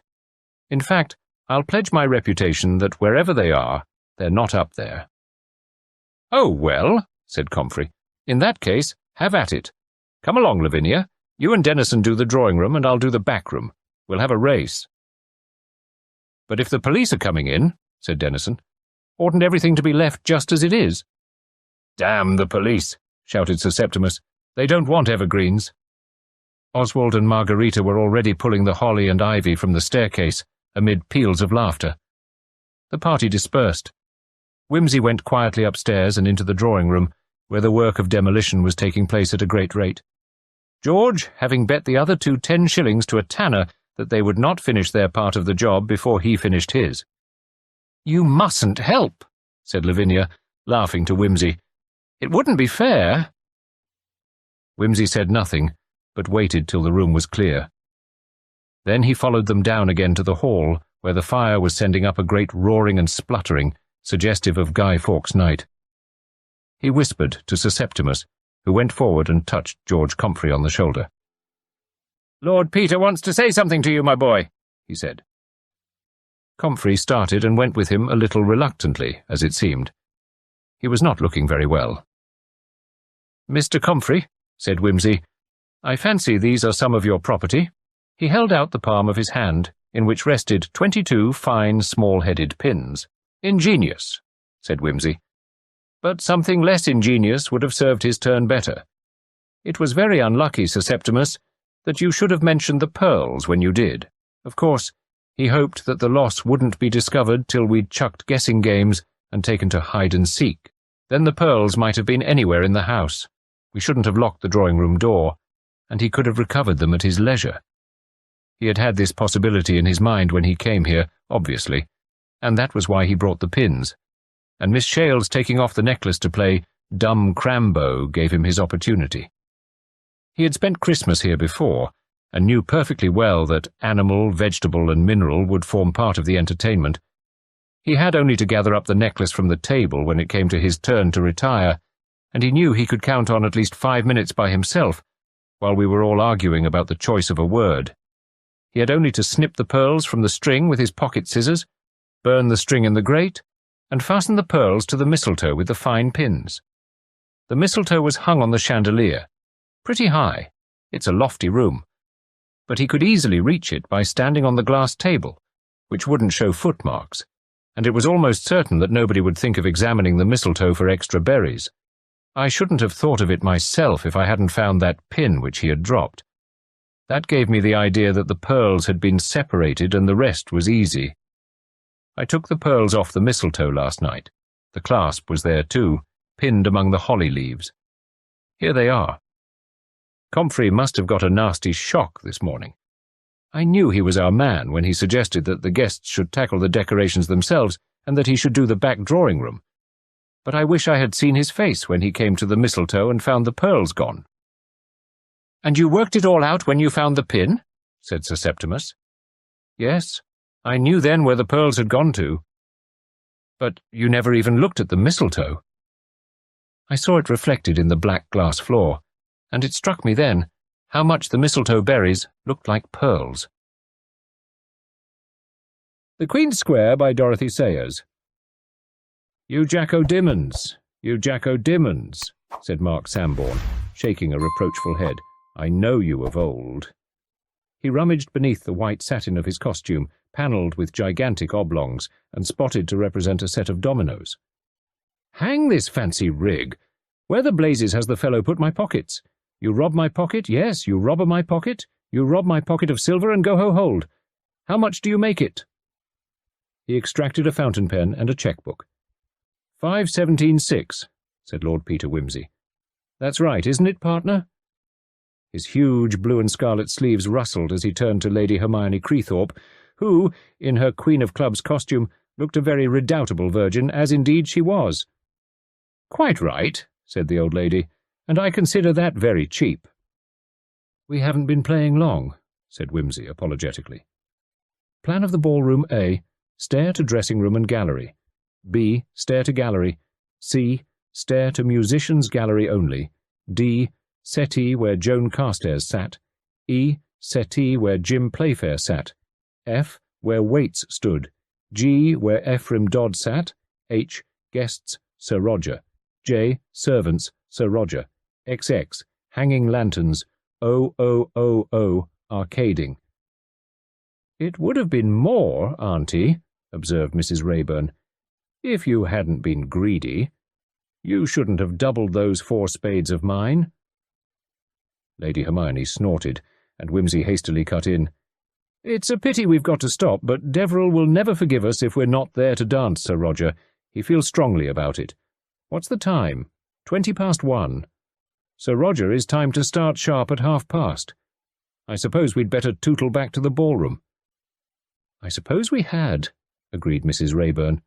In fact, I'll pledge my reputation that wherever they are, they're not up there." "Oh, well," said Comfrey. "In that case, have at it. Come along, Lavinia. You and Dennison do the drawing room, and I'll do the back room. We'll have a race." "But if the police are coming in," said Dennison, "oughtn't everything to be left just as it is?" "Damn the police," shouted Sir Septimus. "They don't want evergreens." Oswald and Margarita were already pulling the holly and ivy from the staircase, amid peals of laughter. The party dispersed. Whimsy went quietly upstairs and into the drawing-room, where the work of demolition was taking place at a great rate. George, having bet the other two 10 shillings to a tanner that they would not finish their part of the job before he finished his. "You mustn't help," said Lavinia, laughing to Whimsy. "It wouldn't be fair." Whimsy said nothing, but waited till the room was clear. Then he followed them down again to the hall, where the fire was sending up a great roaring and spluttering, suggestive of Guy Fawkes' night. He whispered to Sir Septimus, who went forward and touched George Comfrey on the shoulder. "Lord Peter wants to say something to you, my boy," he said. Comfrey started and went with him a little reluctantly, as it seemed. He was not looking very well. "Mr. Comfrey," said Whimsy, "I fancy these are some of your property." He held out the palm of his hand, in which rested 22 fine, small-headed pins. "Ingenious," said Whimsy. "But something less ingenious would have served his turn better. It was very unlucky, Sir Septimus, that you should have mentioned the pearls when you did. Of course, he hoped that the loss wouldn't be discovered till we'd chucked guessing games and taken to hide-and-seek. Then the pearls might have been anywhere in the house. We shouldn't have locked the drawing-room door, and he could have recovered them at his leisure. He had had this possibility in his mind when he came here, obviously, and that was why he brought the pins. And Miss Shales taking off the necklace to play Dumb Crambo gave him his opportunity. He had spent Christmas here before, and knew perfectly well that animal, vegetable, and mineral would form part of the entertainment. He had only to gather up the necklace from the table when it came to his turn to retire, and he knew he could count on at least 5 minutes by himself, while we were all arguing about the choice of a word. He had only to snip the pearls from the string with his pocket scissors, burn the string in the grate, and fasten the pearls to the mistletoe with the fine pins. The mistletoe was hung on the chandelier, pretty high. It's a lofty room. But he could easily reach it by standing on the glass table, which wouldn't show footmarks, and it was almost certain that nobody would think of examining the mistletoe for extra berries. I shouldn't have thought of it myself if I hadn't found that pin which he had dropped. That gave me the idea that the pearls had been separated and the rest was easy. I took the pearls off the mistletoe last night. The clasp was there too, pinned among the holly leaves. Here they are. Comfrey must have got a nasty shock this morning. I knew he was our man when he suggested that the guests should tackle the decorations themselves and that he should do the back drawing-room. But I wish I had seen his face when he came to the mistletoe and found the pearls gone. "And you worked it all out when you found the pin?" said Sir Septimus. "Yes, I knew then where the pearls had gone to." "But you never even looked at the mistletoe." I saw it reflected in the black glass floor, and it struck me then how much the mistletoe berries looked like pearls. The Queen's Square by Dorothy Sayers. "You Jack-o'-Dimmons, you Jack-o'-Dimmons," said Mark Sambourne, shaking a reproachful head. "I know you of old." He rummaged beneath the white satin of his costume, panelled with gigantic oblongs, and spotted to represent a set of dominoes. "Hang this fancy rig! Where the blazes has the fellow put my pockets? You rob my pocket, yes, you robber my pocket, you rob my pocket of silver and go-ho-hold. How much do you make it?" He extracted a fountain pen and a cheque-book. 5.17.6, said Lord Peter Whimsy. "That's right, isn't it, partner?" His huge blue and scarlet sleeves rustled as he turned to Lady Hermione Creethorpe, who, in her Queen of Clubs costume, looked a very redoubtable virgin, as indeed she was. "Quite right," said the old lady, "and I consider that very cheap." "We haven't been playing long," said Whimsy apologetically. Plan of the ballroom: A. Stair to dressing room and gallery. B. Stair to gallery. C. Stair to musicians' gallery only. D. settee where Joan Carstairs sat, E, settee where Jim Playfair sat, F, where Waits stood, G, where Ephraim Dodd sat, H, guests, Sir Roger, J, servants, Sir Roger, XX, hanging lanterns, O, arcading. "It would have been more, Auntie," observed Mrs. Rayburn, "if you hadn't been greedy. You shouldn't have doubled those 4 spades of mine." Lady Hermione snorted, and Wimsey hastily cut in. "It's a pity we've got to stop, but Deverell will never forgive us if we're not there to dance, Sir Roger. He feels strongly about it. What's the time? 1:20. Sir Roger is timed to start sharp at 1/2. I suppose we'd better tootle back to the ballroom." "I suppose we had," agreed Mrs. Rayburn.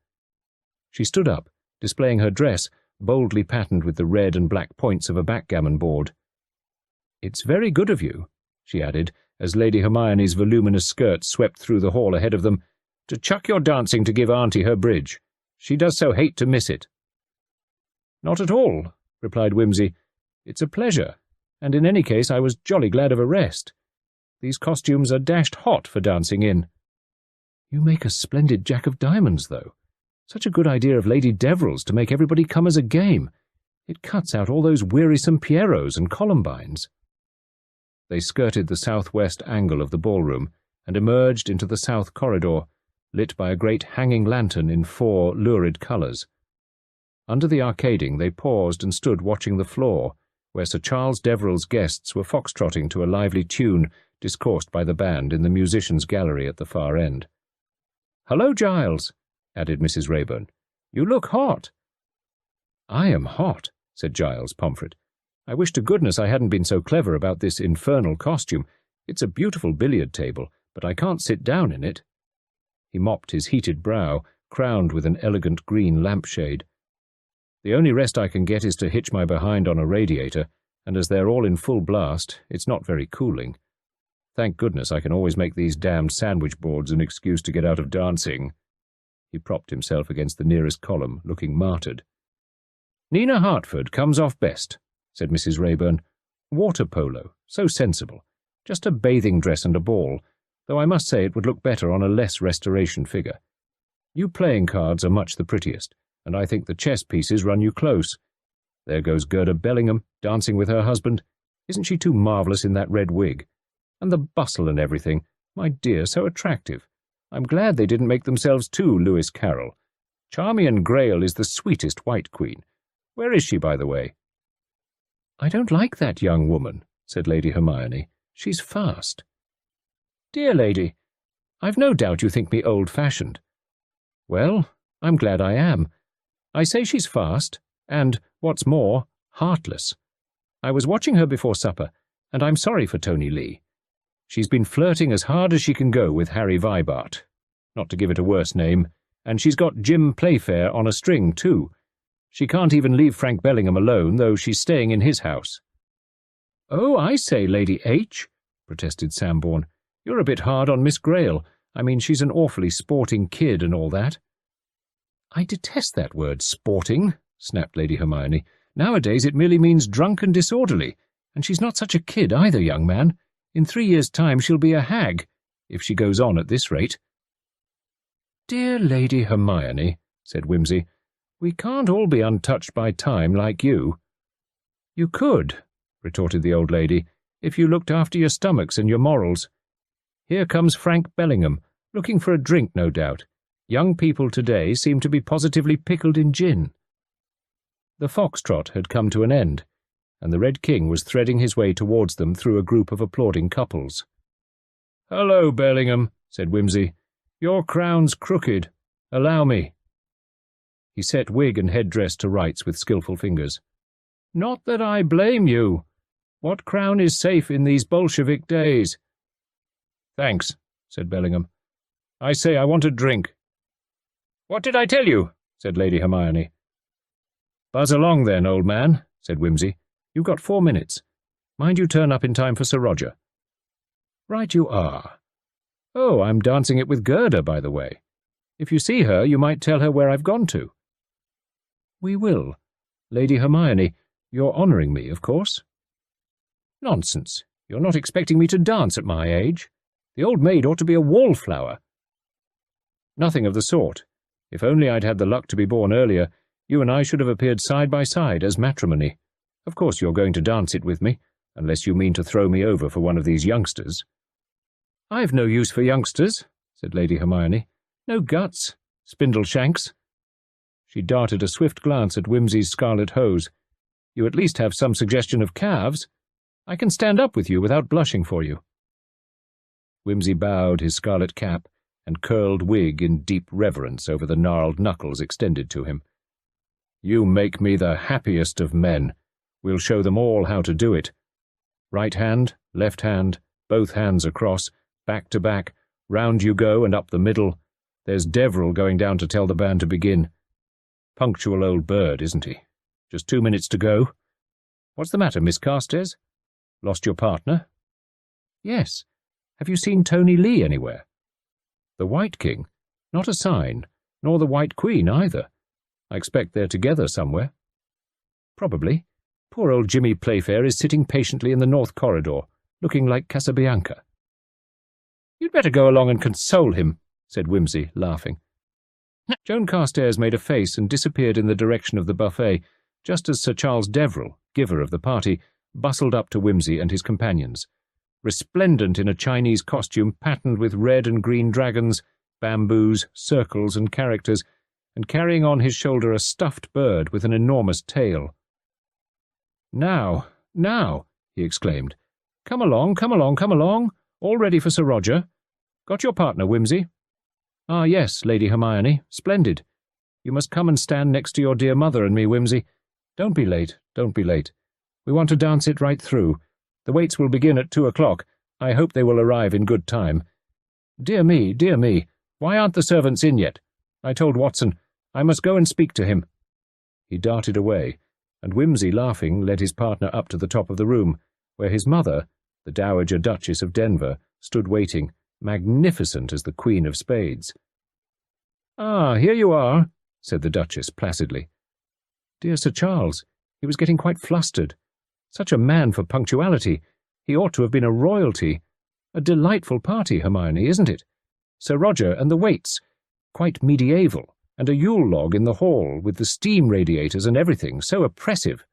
She stood up, displaying her dress, boldly patterned with the red and black points of a backgammon board. "It's very good of you," she added, as Lady Hermione's voluminous skirt swept through the hall ahead of them, "to chuck your dancing to give Auntie her bridge. She does so hate to miss it." "Not at all," replied Wimsey. "It's a pleasure, and in any case I was jolly glad of a rest. These costumes are dashed hot for dancing in." "You make a splendid Jack of Diamonds, though. Such a good idea of Lady Deverell's to make everybody come as a game. It cuts out all those wearisome Pierrots and Columbines." They skirted the southwest angle of the ballroom and emerged into the south corridor, lit by a great hanging lantern in 4 lurid colours. Under the arcading they paused and stood watching the floor, where Sir Charles Deverell's guests were foxtrotting to a lively tune discoursed by the band in the musicians' gallery at the far end. "Hullo, Giles," added Mrs. Rayburn. "You look hot." "I am hot," said Giles Pomfret. "I wish to goodness I hadn't been so clever about this infernal costume. It's a beautiful billiard table, but I can't sit down in it." He mopped his heated brow, crowned with an elegant green lampshade. "The only rest I can get is to hitch my behind on a radiator, and as they're all in full blast, it's not very cooling. Thank goodness I can always make these damned sandwich boards an excuse to get out of dancing." He propped himself against the nearest column, looking martyred. "Nina Hartford comes off best," said Mrs. Rayburn. "Water polo, so sensible. Just a bathing dress and a ball, though I must say it would look better on a less restoration figure. You playing cards are much the prettiest, and I think the chess pieces run you close. There goes Gerda Bellingham, dancing with her husband. Isn't she too marvellous in that red wig? And the bustle and everything. My dear, so attractive. I'm glad they didn't make themselves too Lewis Carroll. Charmian Grayle is the sweetest White Queen. Where is she, by the way?" "I don't like that young woman," said Lady Hermione. "She's fast." "Dear lady, I've no doubt you think me old-fashioned." "Well, I'm glad I am. I say she's fast, and, what's more, heartless. I was watching her before supper, and I'm sorry for Tony Lee. She's been flirting as hard as she can go with Harry Vibart, not to give it a worse name, and she's got Jim Playfair on a string, too. She can't even leave Frank Bellingham alone, though she's staying in his house." "Oh, I say, Lady H," protested Sambourne, "you're a bit hard on Miss Grayle. I mean, she's an awfully sporting kid and all that." "I detest that word, sporting," snapped Lady Hermione. "Nowadays it merely means drunk and disorderly, and she's not such a kid either, young man. In 3 years' time she'll be a hag, if she goes on at this rate." "Dear Lady Hermione," said Wimsey, "we can't all be untouched by time like you." "You could," retorted the old lady, "if you looked after your stomachs and your morals. Here comes Frank Bellingham, looking for a drink, no doubt. Young people today seem to be positively pickled in gin." The foxtrot had come to an end, and the Red King was threading his way towards them through a group of applauding couples. "Hello, Bellingham," said Wimsey. "Your crown's crooked. Allow me." He set wig and headdress to rights with skilful fingers. "Not that I blame you. What crown is safe in these Bolshevik days?" "Thanks," said Bellingham. "I say, I want a drink." "What did I tell you?" said Lady Hermione. "Buzz along then, old man," said Wimsey. "You've got 4 minutes. Mind you turn up in time for Sir Roger." "Right you are. Oh, I'm dancing it with Gerda, by the way. If you see her, you might tell her where I've gone to." "We will. Lady Hermione, you're honouring me, of course?" Nonsense. You're not expecting me to dance at my age. The old maid ought to be a wallflower. Nothing of the sort. If only I'd had the luck to be born earlier, you and I should have appeared side by side as matrimony. Of course you're going to dance it with me, unless you mean to throw me over for one of these youngsters. I've no use for youngsters, said Lady Hermione. No guts. Spindleshanks. She darted a swift glance at Whimsy's scarlet hose. You at least have some suggestion of calves. I can stand up with you without blushing for you. Whimsy bowed his scarlet cap and curled wig in deep reverence over the gnarled knuckles extended to him. You make me the happiest of men. We'll show them all how to do it. Right hand, left hand, both hands across, back to back, round you go and up the middle. There's Deverell going down to tell the band to begin. Punctual old bird, isn't he? Just 2 minutes to go. What's the matter, Miss Carstairs? Lost your partner? Yes. Have you seen Tony Lee anywhere? The White King? Not a sign, nor the White Queen either. I expect they're together somewhere. Probably. Poor old Jimmy Playfair is sitting patiently in the north corridor, looking like Casabianca. You'd better go along and console him, said Whimsy, laughing. Joan Carstairs made a face and disappeared in the direction of the buffet, just as Sir Charles Deverell, giver of the party, bustled up to Whimsy and his companions, resplendent in a Chinese costume patterned with red and green dragons, bamboos, circles, and characters, and carrying on his shoulder a stuffed bird with an enormous tail. Now, he exclaimed. Come along, come along, come along. All ready for Sir Roger? Got your partner, Whimsy? Ah, yes, Lady Hermione. Splendid. You must come and stand next to your dear mother and me, Whimsy. Don't be late, don't be late. We want to dance it right through. The waits will begin at 2 o'clock. I hope they will arrive in good time. Dear me, why aren't the servants in yet? I told Watson. I must go and speak to him. He darted away, and Whimsy, laughing, led his partner up to the top of the room, where his mother, the Dowager Duchess of Denver, stood waiting, magnificent as the Queen of Spades. Ah, here you are, said the Duchess placidly. Dear Sir Charles, he was getting quite flustered. Such a man for punctuality. He ought to have been a royalty. A delightful party, Hermione, isn't it? Sir Roger and the waits. Quite medieval, and a Yule log in the hall with the steam radiators and everything, so oppressive.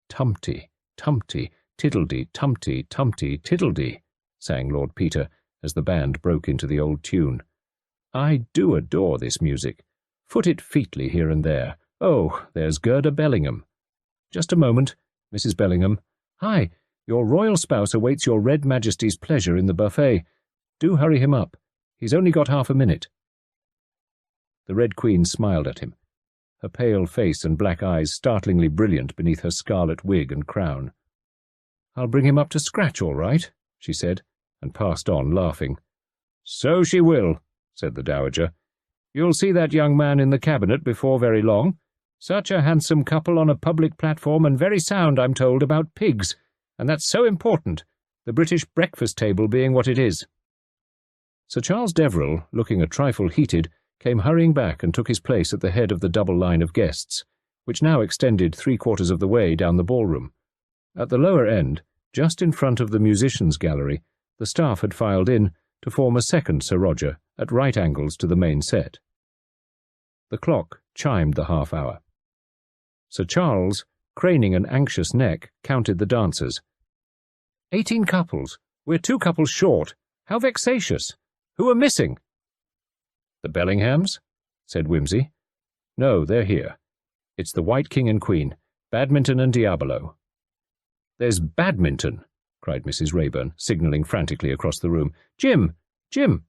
Tumty, tumty, tiddledy, tumty, tumty, tiddledy, sang Lord Peter as the band broke into the old tune. I do adore this music. Foot it featly here and there. Oh, there's Gerda Bellingham. Just a moment, Mrs. Bellingham. Hi, your royal spouse awaits your Red Majesty's pleasure in the buffet. Do hurry him up. He's only got half a minute. The Red Queen smiled at him, her pale face and black eyes startlingly brilliant beneath her scarlet wig and crown. I'll bring him up to scratch, all right, she said, and passed on, laughing. So she will, said the Dowager. You'll see that young man in the cabinet before very long. Such a handsome couple on a public platform, and very sound, I'm told, about pigs, and that's so important, the British breakfast table being what it is. Sir Charles Deverell, looking a trifle heated, came hurrying back and took his place at the head of the double line of guests, which now extended 3/4 of the way down the ballroom. At the lower end, just in front of the musicians' gallery, the staff had filed in to form a second Sir Roger at right angles to the main set. The clock chimed the half-hour. Sir Charles, craning an anxious neck, counted the dancers. 18 couples. We're 2 couples short. How vexatious. Who are missing? The Bellinghams? Said Whimsy. No, they're here. It's the White King and Queen, Badminton and Diabolo. There's Badminton, cried Mrs. Rayburn, signalling frantically across the room. Jim!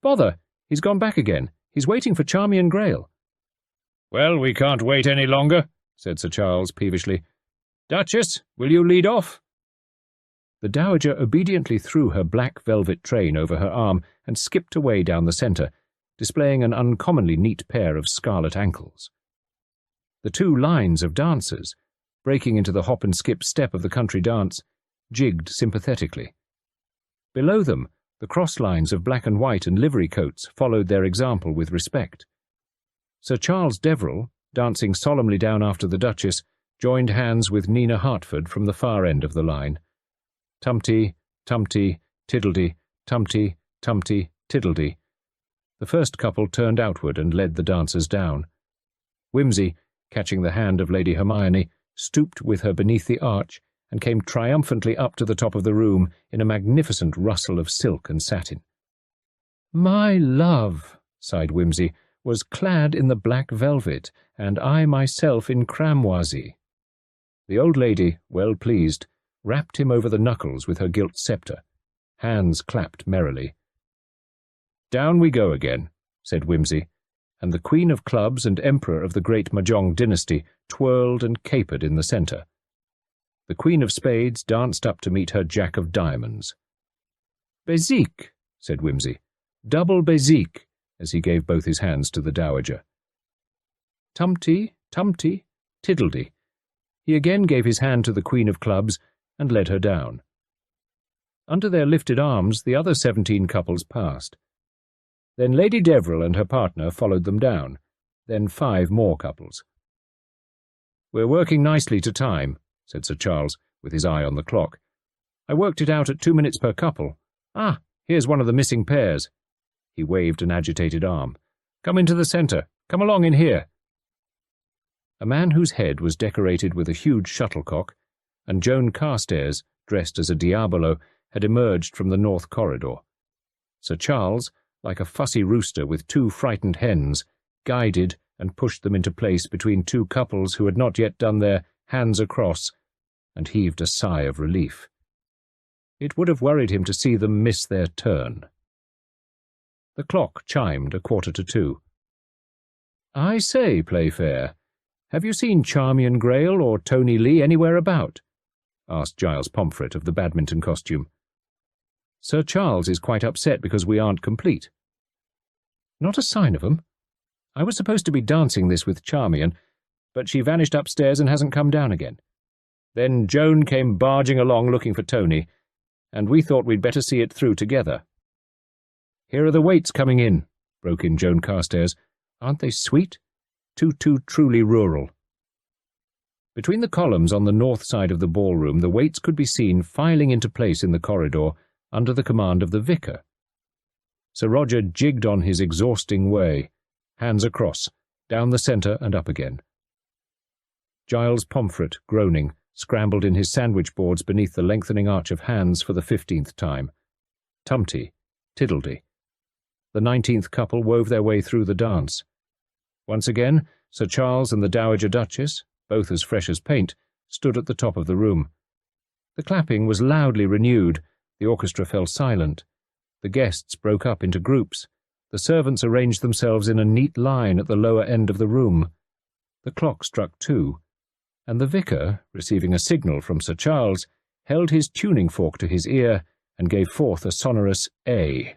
Bother! He's gone back again. He's waiting for Charmian Grayle. Well, we can't wait any longer, said Sir Charles peevishly. Duchess, will you lead off? The Dowager obediently threw her black velvet train over her arm and skipped away down the centre, displaying an uncommonly neat pair of scarlet ankles. The 2 lines of dancers, breaking into the hop-and-skip step of the country dance, jigged sympathetically. Below them, the cross lines of black and white and livery coats followed their example with respect. Sir Charles Deverell, dancing solemnly down after the Duchess, joined hands with Nina Hartford from the far end of the line. Tumty, tumty, tiddledy, tumty, tumty, tiddledy. The first couple turned outward and led the dancers down. Whimsy, catching the hand of Lady Hermione, stooped with her beneath the arch and came triumphantly up to the top of the room in a magnificent rustle of silk and satin. "My love," sighed Whimsy, "was clad in the black velvet, and I myself in cramoisy." The old lady, well pleased, rapped him over the knuckles with her gilt sceptre. Hands clapped merrily. "Down we go again," said Whimsy, and the Queen of Clubs and Emperor of the great Mahjong dynasty twirled and capered in the centre. The Queen of Spades danced up to meet her Jack of Diamonds. "Bézique," said Whimsy. "Double bézique," as he gave both his hands to the dowager. Tumty, tumty, tiddledy. He again gave his hand to the Queen of Clubs and led her down. Under their lifted arms the other 17 couples passed. Then Lady Deverell and her partner followed them down, then 5 more couples. "We're working nicely to time," said Sir Charles, with his eye on the clock. "I worked it out at 2 minutes per couple. Ah, here's one of the missing pairs." He waved an agitated arm. "Come into the centre. Come along in here." A man whose head was decorated with a huge shuttlecock, and Joan Carstairs, dressed as a diabolo, had emerged from the north corridor. Sir Charles, like a fussy rooster with 2 frightened hens, guided and pushed them into place between 2 couples who had not yet done their hands across, and heaved a sigh of relief. It would have worried him to see them miss their turn. The clock chimed 1:45. "I say, Playfair, have you seen Charmian Grayle or Tony Lee anywhere about?" asked Giles Pomfret of the badminton costume. "Sir Charles is quite upset because we aren't complete." "Not a sign of 'em. I was supposed to be dancing this with Charmian, but she vanished upstairs and hasn't come down again. Then Joan came barging along looking for Tony, and we thought we'd better see it through together." "Here are the waits coming in," broke in Joan Carstairs. "Aren't they sweet? Too truly rural." Between the columns on the north side of the ballroom the waits could be seen filing into place in the corridor under the command of the vicar. Sir Roger jigged on his exhausting way, hands across, down the centre and up again. Giles Pomfret, groaning, scrambled in his sandwich boards beneath the lengthening arch of hands for the 15th time. Tumty, tiddledy. The 19th couple wove their way through the dance. Once again, Sir Charles and the Dowager Duchess, both as fresh as paint, stood at the top of the room. The clapping was loudly renewed, the orchestra fell silent. The guests broke up into groups. The servants arranged themselves in a neat line at the lower end of the room. The clock struck 2, and the vicar, receiving a signal from Sir Charles, held his tuning fork to his ear and gave forth a sonorous A.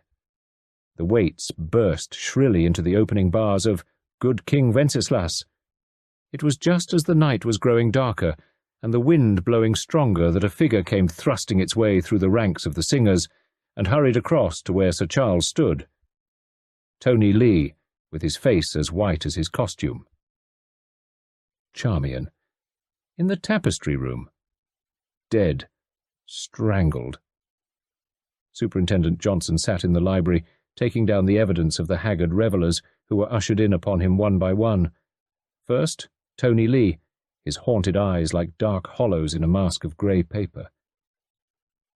The waits burst shrilly into the opening bars of "Good King Wenceslas." It was just as the night was growing darker and the wind blowing stronger that a figure came thrusting its way through the ranks of the singers and hurried across to where Sir Charles stood. Tony Lee, with his face as white as his costume. Charmian. In the tapestry room. Dead. Strangled. Superintendent Johnson sat in the library, taking down the evidence of the haggard revellers who were ushered in upon him one by one. First, Tony Lee, his haunted eyes like dark hollows in a mask of grey paper.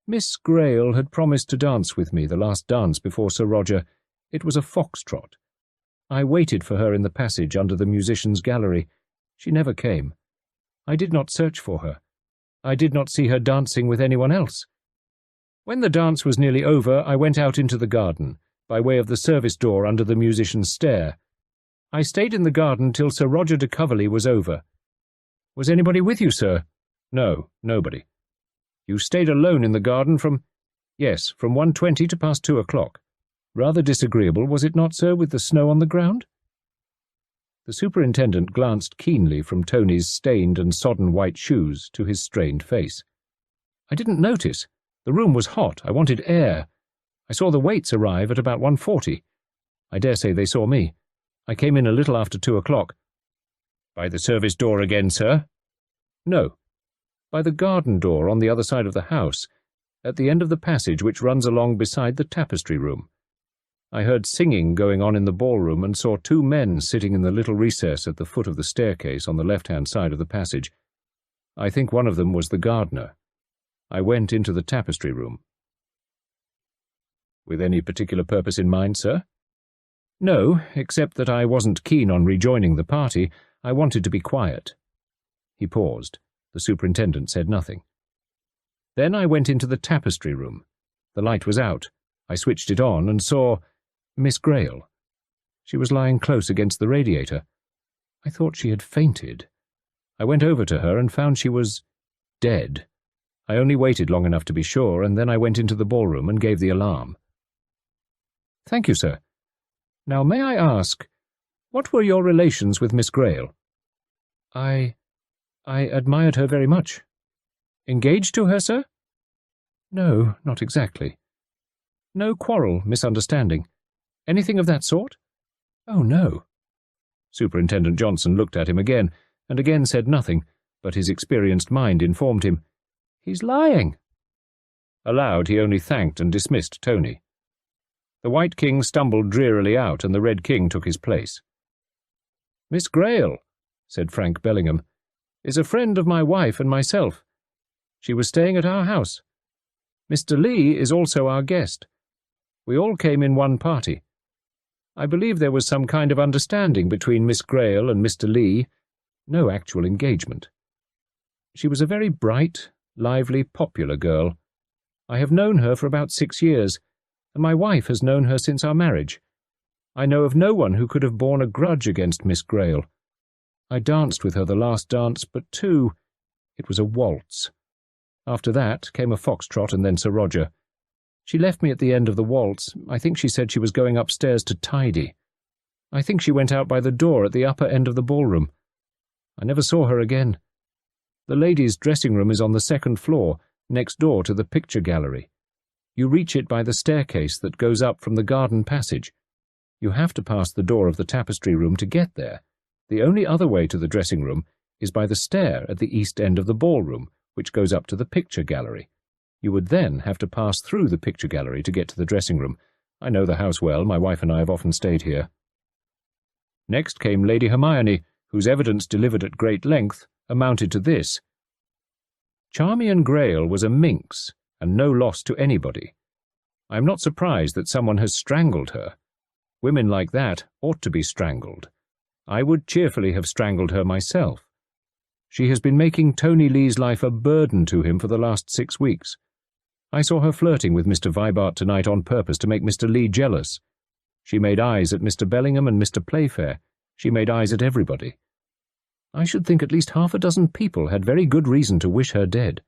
"Miss Grayle had promised to dance with me the last dance before Sir Roger. It was a foxtrot. I waited for her in the passage under the musicians' gallery. She never came. I did not search for her. I did not see her dancing with anyone else. When the dance was nearly over, I went out into the garden, by way of the service door under the musicians' stair. I stayed in the garden till Sir Roger de Coverley was over." "Was anybody with you, sir?" "No, nobody." "You stayed alone in the garden from—" "Yes, from 1:20 to past 2 o'clock. Rather disagreeable, was it not, sir, with the snow on the ground?" The superintendent glanced keenly from Tony's stained and sodden white shoes to his strained face. "I didn't notice. The room was hot. I wanted air. I saw the waits arrive at about 1:40. I dare say they saw me. I came in a little after 2 o'clock. "By the service door again, sir?" "No. By the garden door on the other side of the house. at the end of the passage which runs along beside the tapestry room. I heard singing going on in the ballroom and saw 2 men sitting in the little recess at the foot of the staircase on the left-hand side of the passage. I think one of them was the gardener. I went into the tapestry room." "With any particular purpose in mind, sir?" "No, except that I wasn't keen on rejoining the party. I wanted to be quiet." He paused. The superintendent said nothing. "Then I went into the tapestry room. The light was out. I switched it on and saw Miss Grayle. She was lying close against the radiator. I thought she had fainted. I went over to her and found she was dead. I only waited long enough to be sure, and then I went into the ballroom and gave the alarm." "Thank you, sir. Now, may I ask, what were your relations with Miss Grayle?" I admired her very much." "Engaged to her, sir?" "No, not exactly." "No quarrel, misunderstanding? Anything of that sort?" "Oh, no." Superintendent Johnson looked at him again, and again said nothing, but his experienced mind informed him, "He's lying." Aloud he only thanked and dismissed Tony. The White King stumbled drearily out, and the Red King took his place. "Miss Grayle," said Frank Bellingham, "is a friend of my wife and myself. She was staying at our house. Mr. Lee is also our guest. We all came in one party. I believe there was some kind of understanding between Miss Grayle and Mr. Lee. No actual engagement. She was a very bright, lively, popular girl. I have known her for about 6 years, and my wife has known her since our marriage. I know of no one who could have borne a grudge against Miss Grayle. I danced with her the last dance but 2. It was a waltz. After that came a foxtrot and then Sir Roger. She left me at the end of the waltz. I think she said she was going upstairs to tidy. I think she went out by the door at the upper end of the ballroom. I never saw her again. The ladies' dressing room is on the 2nd floor, next door to the picture gallery. You reach it by the staircase that goes up from the garden passage. You have to pass the door of the tapestry room to get there. The only other way to the dressing room is by the stair at the east end of the ballroom, which goes up to the picture gallery. You would then have to pass through the picture gallery to get to the dressing room. I know the house well. My wife and I have often stayed here." Next came Lady Hermione, whose evidence delivered at great length amounted to this. Charmian Grayle was a minx, and no loss to anybody. I am not surprised that someone has strangled her. Women like that ought to be strangled. I would cheerfully have strangled her myself. She has been making Tony Lee's life a burden to him for the last 6 weeks. I saw her flirting with Mr. Vibart tonight on purpose to make Mr. Lee jealous. She made eyes at Mr. Bellingham and Mr. Playfair. She made eyes at everybody. I should think at least 6 people had very good reason to wish her dead.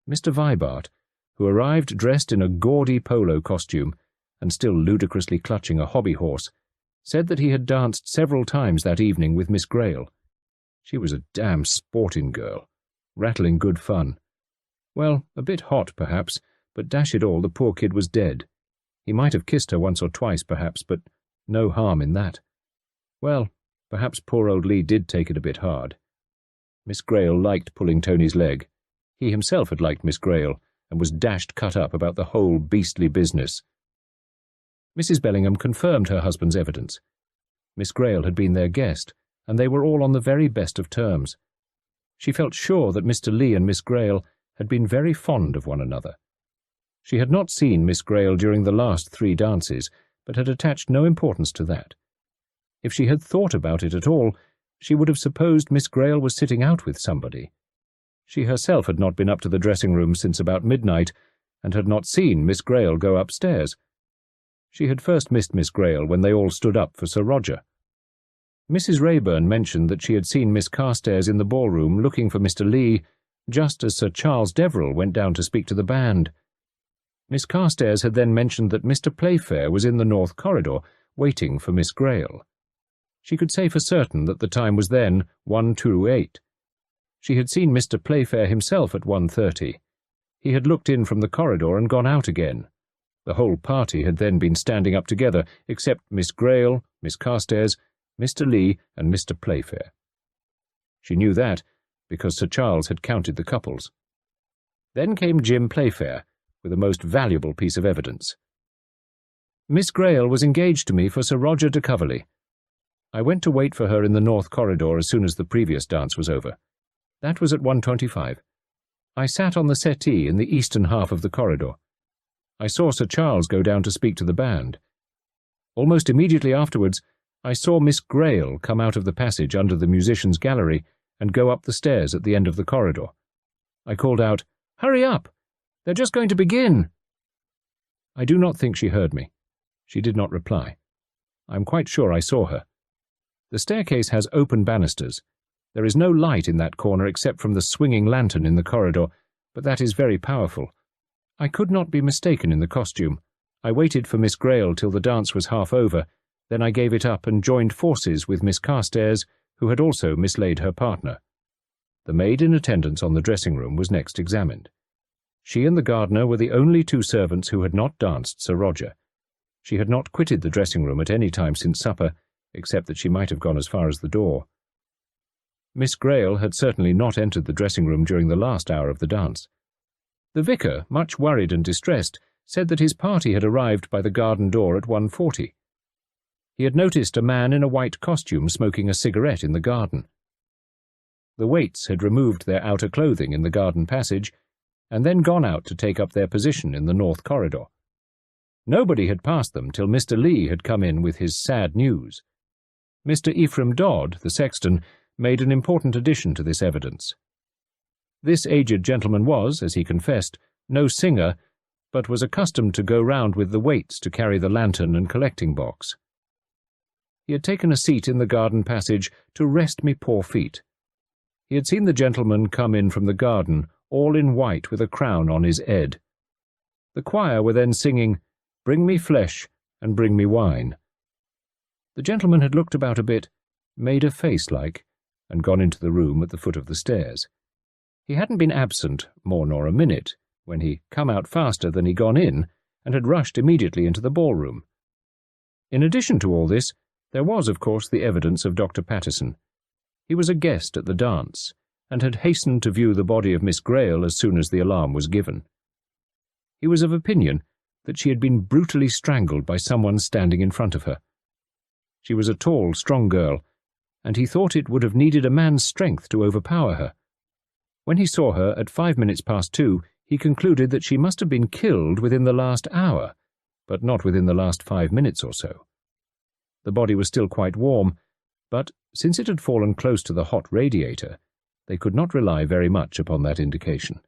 Mr. Vibart, who arrived dressed in a gaudy polo costume and still ludicrously clutching a hobby horse, said that he had danced several times that evening with Miss Grayle. She was a damn sporting girl, rattling good fun. Well, a bit hot, perhaps, but dash it all, the poor kid was dead. He might have kissed her once or twice, perhaps, but no harm in that. Well, perhaps poor old Lee did take it a bit hard. Miss Grayle liked pulling Tony's leg. He himself had liked Miss Grayle, and was dashed cut up about the whole beastly business. Mrs. Bellingham confirmed her husband's evidence. Miss Grayle had been their guest, and they were all on the very best of terms. She felt sure that Mr. Lee and Miss Grayle had been very fond of one another. She had not seen Miss Grayle during the last 3 dances, but had attached no importance to that. If she had thought about it at all, she would have supposed Miss Grayle was sitting out with somebody. She herself had not been up to the dressing-room since about midnight, and had not seen Miss Grayle go upstairs. She had first missed Miss Grayle when they all stood up for Sir Roger. Mrs. Rayburn mentioned that she had seen Miss Carstairs in the ballroom looking for Mr. Lee, just as Sir Charles Deverell went down to speak to the band. Miss Carstairs had then mentioned that Mr. Playfair was in the north corridor, waiting for Miss Grayle. She could say for certain that the time was then 1:08. She had seen Mr. Playfair himself at 1:30. He had looked in from the corridor and gone out again. The whole party had then been standing up together, except Miss Grayle, Miss Carstairs, Mr. Lee, and Mr. Playfair. She knew that, because Sir Charles had counted the couples. Then came Jim Playfair, with a most valuable piece of evidence. Miss Grayle was engaged to me for Sir Roger de Coverley. I went to wait for her in the north corridor as soon as the previous dance was over. That was at 1:25. I sat on the settee in the eastern half of the corridor. I saw Sir Charles go down to speak to the band. Almost immediately afterwards, I saw Miss Grayle come out of the passage under the musicians' gallery and go up the stairs at the end of the corridor. I called out, "Hurry up! They're just going to begin!" I do not think she heard me. She did not reply. I am quite sure I saw her. The staircase has open banisters. There is no light in that corner except from the swinging lantern in the corridor, but that is very powerful. I could not be mistaken in the costume. I waited for Miss Grayle till the dance was half over, then I gave it up and joined forces with Miss Carstairs, who had also mislaid her partner. The maid in attendance on the dressing-room was next examined. She and the gardener were the only two servants who had not danced Sir Roger. She had not quitted the dressing-room at any time since supper, except that she might have gone as far as the door. Miss Grayle had certainly not entered the dressing-room during the last hour of the dance. The vicar, much worried and distressed, said that his party had arrived by the garden door at 1:40. He had noticed a man in a white costume smoking a cigarette in the garden. The waits had removed their outer clothing in the garden passage and then gone out to take up their position in the north corridor. Nobody had passed them till Mr. Lee had come in with his sad news. Mr. Ephraim Dodd, the sexton, made an important addition to this evidence. This aged gentleman was, as he confessed, no singer, but was accustomed to go round with the waits to carry the lantern and collecting box. He had taken a seat in the garden passage to rest me poor feet. He had seen the gentleman come in from the garden, all in white with a crown on his head. The choir were then singing, "Bring me flesh and bring me wine." The gentleman had looked about a bit, made a face like, and gone into the room at the foot of the stairs. He hadn't been absent more nor a minute, when he come out faster than he gone in, and had rushed immediately into the ballroom. In addition to all this, there was, of course, the evidence of Dr. Pattison. He was a guest at the dance, and had hastened to view the body of Miss Grayle as soon as the alarm was given. He was of opinion that she had been brutally strangled by someone standing in front of her. She was a tall, strong girl, and he thought it would have needed a man's strength to overpower her. When he saw her at 2:05, he concluded that she must have been killed within the last hour, but not within the last 5 minutes or so. The body was still quite warm, but since it had fallen close to the hot radiator, they could not rely very much upon that indication.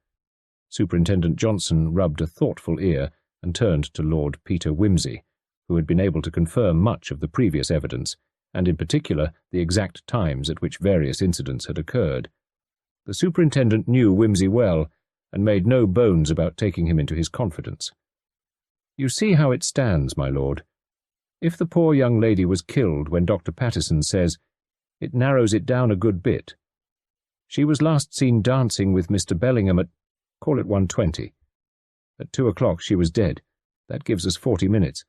Superintendent Johnson rubbed a thoughtful ear and turned to Lord Peter Wimsey, who had been able to confirm much of the previous evidence, and in particular the exact times at which various incidents had occurred. The superintendent knew Wimsey well, and made no bones about taking him into his confidence. "You see how it stands, my lord. If the poor young lady was killed when Dr. Pattison says, it narrows it down a good bit. She was last seen dancing with Mr. Bellingham at, call it 1:20. At 2 o'clock she was dead. That gives us 40 minutes.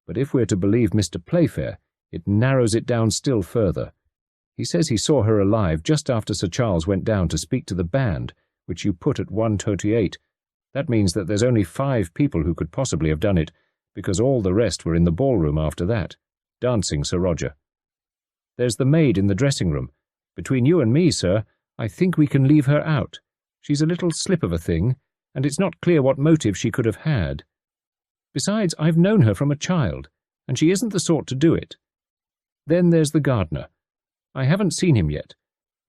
But if we're to believe Mr. Playfair, it narrows it down still further. He says he saw her alive just after Sir Charles went down to speak to the band, which you put at 1:38. That means that there's only 5 people who could possibly have done it, because all the rest were in the ballroom after that, dancing Sir Roger. There's the maid in the dressing-room. Between you and me, sir, I think we can leave her out. She's a little slip of a thing, and it's not clear what motive she could have had. Besides, I've known her from a child, and she isn't the sort to do it. Then there's the gardener. I haven't seen him yet,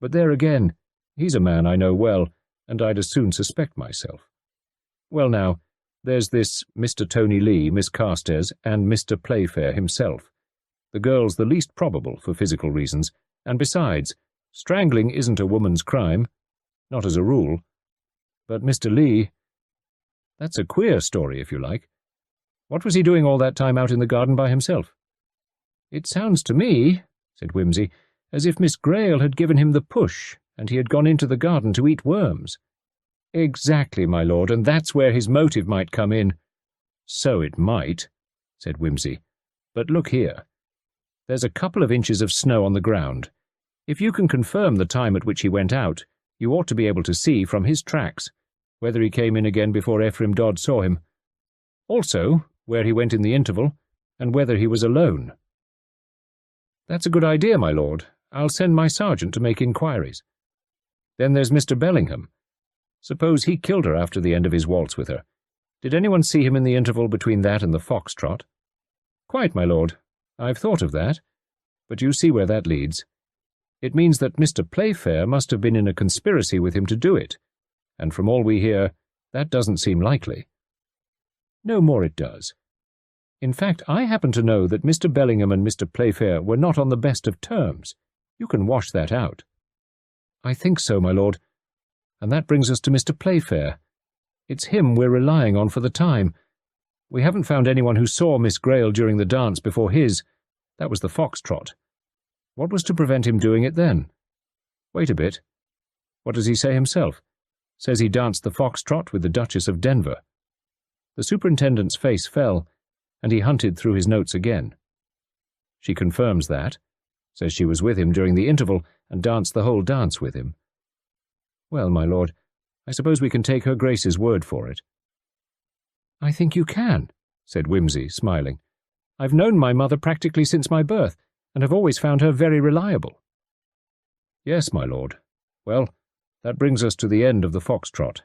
but there again, he's a man I know well, and I'd as soon suspect myself. Well now, there's this Mr. Tony Lee, Miss Carstairs, and Mr. Playfair himself. The girl's the least probable for physical reasons, and besides, strangling isn't a woman's crime, not as a rule. But Mr. Lee, that's a queer story, if you like. What was he doing all that time out in the garden by himself? It sounds to me, said Wimsey, as if Miss Grayle had given him the push, and he had gone into the garden to eat worms. Exactly, my lord, and that's where his motive might come in. So it might, said Wimsey. But look here. There's a couple of inches of snow on the ground. If you can confirm the time at which he went out, you ought to be able to see from his tracks whether he came in again before Ephraim Dodd saw him. Also, where he went in the interval, and whether he was alone. That's a good idea, my lord. I'll send my sergeant to make inquiries. Then there's Mr. Bellingham. Suppose he killed her after the end of his waltz with her. Did anyone see him in the interval between that and the foxtrot? Quite, my lord. I've thought of that. But you see where that leads. It means that Mr. Playfair must have been in a conspiracy with him to do it, and from all we hear, that doesn't seem likely. No more it does. In fact, I happen to know that Mr. Bellingham and Mr. Playfair were not on the best of terms. You can wash that out. I think so, my lord. And that brings us to Mr. Playfair. It's him we're relying on for the time. We haven't found anyone who saw Miss Grayle during the dance before his. That was the foxtrot. What was to prevent him doing it then? Wait a bit. What does he say himself? Says he danced the foxtrot with the Duchess of Denver. The superintendent's face fell, and he hunted through his notes again. She confirms that, says she was with him during the interval and danced the whole dance with him. Well, my lord, I suppose we can take her Grace's word for it. I think you can, said Whimsy, smiling. I've known my mother practically since my birth, and have always found her very reliable. Yes, my lord. Well, that brings us to the end of the foxtrot.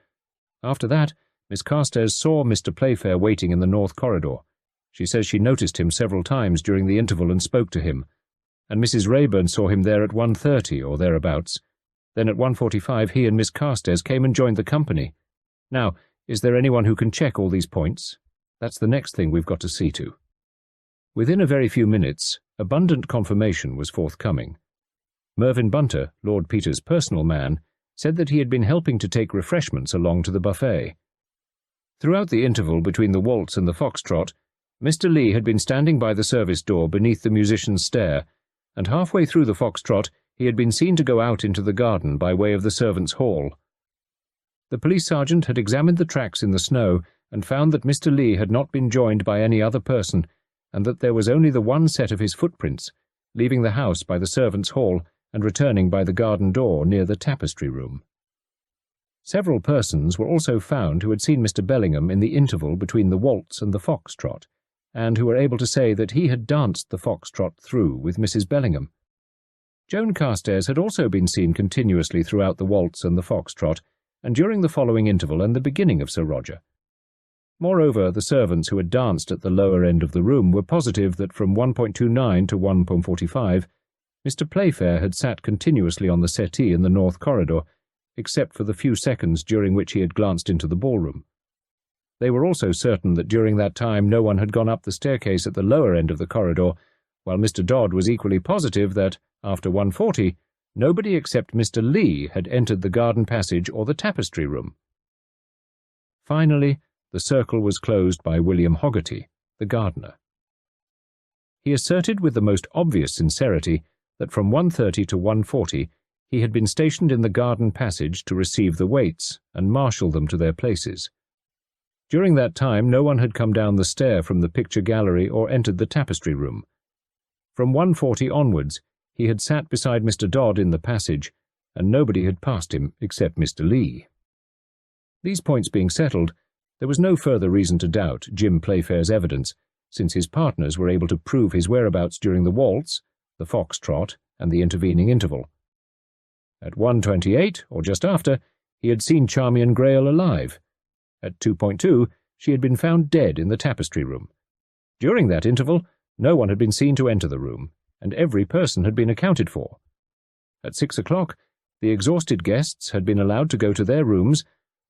After that, Miss Carstairs saw Mr. Playfair waiting in the north corridor. She says she noticed him several times during the interval and spoke to him, and Mrs. Rayburn saw him there at 1:30 or thereabouts. Then at 1:45 he and Miss Carstairs came and joined the company. Now, is there anyone who can check all these points? That's the next thing we've got to see to. Within a very few minutes, abundant confirmation was forthcoming. Mervyn Bunter, Lord Peter's personal man, said that he had been helping to take refreshments along to the buffet. Throughout the interval between the waltz and the foxtrot, Mr. Lee had been standing by the service door beneath the musician's stair, and halfway through the foxtrot he had been seen to go out into the garden by way of the servants' hall. The police sergeant had examined the tracks in the snow and found that Mr. Lee had not been joined by any other person, and that there was only the one set of his footprints, leaving the house by the servants' hall and returning by the garden door near the tapestry room. Several persons were also found who had seen Mr. Bellingham in the interval between the waltz and the foxtrot, and who were able to say that he had danced the foxtrot through with Mrs. Bellingham. Joan Carstairs had also been seen continuously throughout the waltz and the foxtrot, and during the following interval and the beginning of Sir Roger. Moreover, the servants who had danced at the lower end of the room were positive that from 1:29 to 1:45, Mr. Playfair had sat continuously on the settee in the north corridor, except for the few seconds during which he had glanced into the ballroom. They were also certain that during that time no one had gone up the staircase at the lower end of the corridor, while Mr. Dodd was equally positive that, after 1:40, nobody except Mr. Lee had entered the garden passage or the tapestry room. Finally, the circle was closed by William Hoggarty, the gardener. He asserted with the most obvious sincerity that from 1:30 to 1:40 he had been stationed in the garden passage to receive the waits and marshal them to their places. During that time no one had come down the stair from the picture gallery or entered the tapestry room. From 1:40 onwards he had sat beside Mr. Dodd in the passage, and nobody had passed him except Mr. Lee. These points being settled, there was no further reason to doubt Jim Playfair's evidence, since his partners were able to prove his whereabouts during the waltz, the foxtrot, and the intervening interval. At 1:28, or just after, he had seen Charmian Grayle alive. At 2:2, she had been found dead in the tapestry room. During that interval, no one had been seen to enter the room, and every person had been accounted for. At 6 o'clock, the exhausted guests had been allowed to go to their rooms,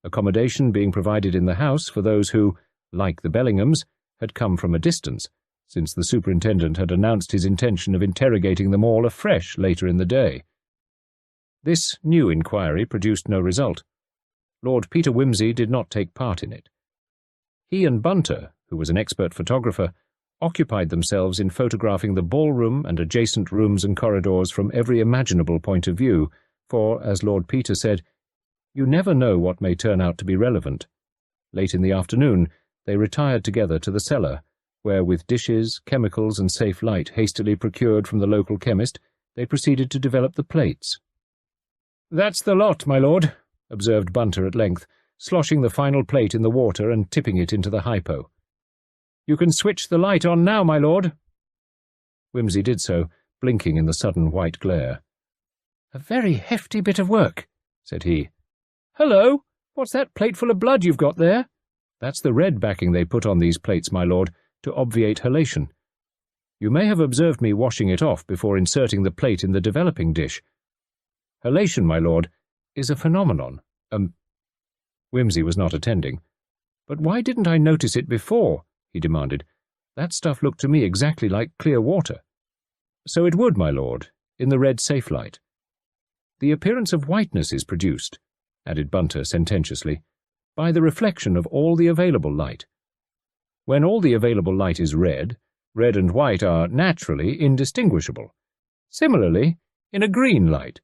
accommodation being provided in the house for those who, like the Bellinghams, had come from a distance, since the superintendent had announced his intention of interrogating them all afresh later in the day. This new inquiry produced no result. Lord Peter Whimsy did not take part in it. He and Bunter, who was an expert photographer, occupied themselves in photographing the ballroom and adjacent rooms and corridors from every imaginable point of view, for, as Lord Peter said, you never know what may turn out to be relevant. Late in the afternoon, they retired together to the cellar, where with dishes, chemicals, and safe light hastily procured from the local chemist, they proceeded to develop the plates. "That's the lot, my lord," observed Bunter at length, sloshing the final plate in the water and tipping it into the hypo. You can switch the light on now, my lord. Whimsy did so, blinking in the sudden white glare. A very hefty bit of work, said he. Hello! What's that plateful of blood you've got there? That's the red backing they put on these plates, my lord, to obviate halation. You may have observed me washing it off before inserting the plate in the developing dish. Halation, my lord, is a phenomenon. Whimsy was not attending. But why didn't I notice it before? He demanded. That stuff looked to me exactly like clear water. So it would, my lord, in the red safe light. The appearance of whiteness is produced, added Bunter sententiously, by the reflection of all the available light. When all the available light is red, red and white are naturally indistinguishable. Similarly, in a green light.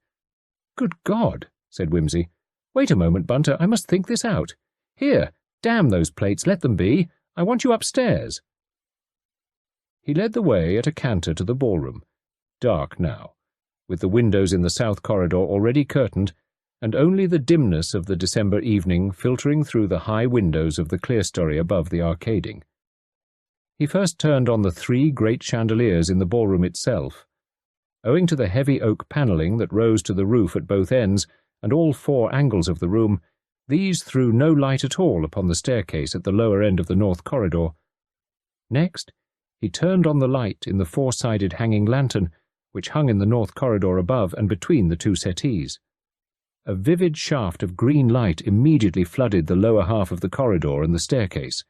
Good God, said Whimsy. Wait a moment, Bunter, I must think this out. Here, damn those plates, let them be. I want you upstairs. He led the way at a canter to the ballroom, dark now, with the windows in the south corridor already curtained, and only the dimness of the December evening filtering through the high windows of the clerestory above the arcading. He first turned on the 3 great chandeliers in the ballroom itself. Owing to the heavy oak panelling that rose to the roof at both ends and all 4 angles of the room, these threw no light at all upon the staircase at the lower end of the north corridor. Next, he turned on the light in the 4-sided hanging lantern, which hung in the north corridor above and between the 2 settees. A vivid shaft of green light immediately flooded the lower half of the corridor and the staircase.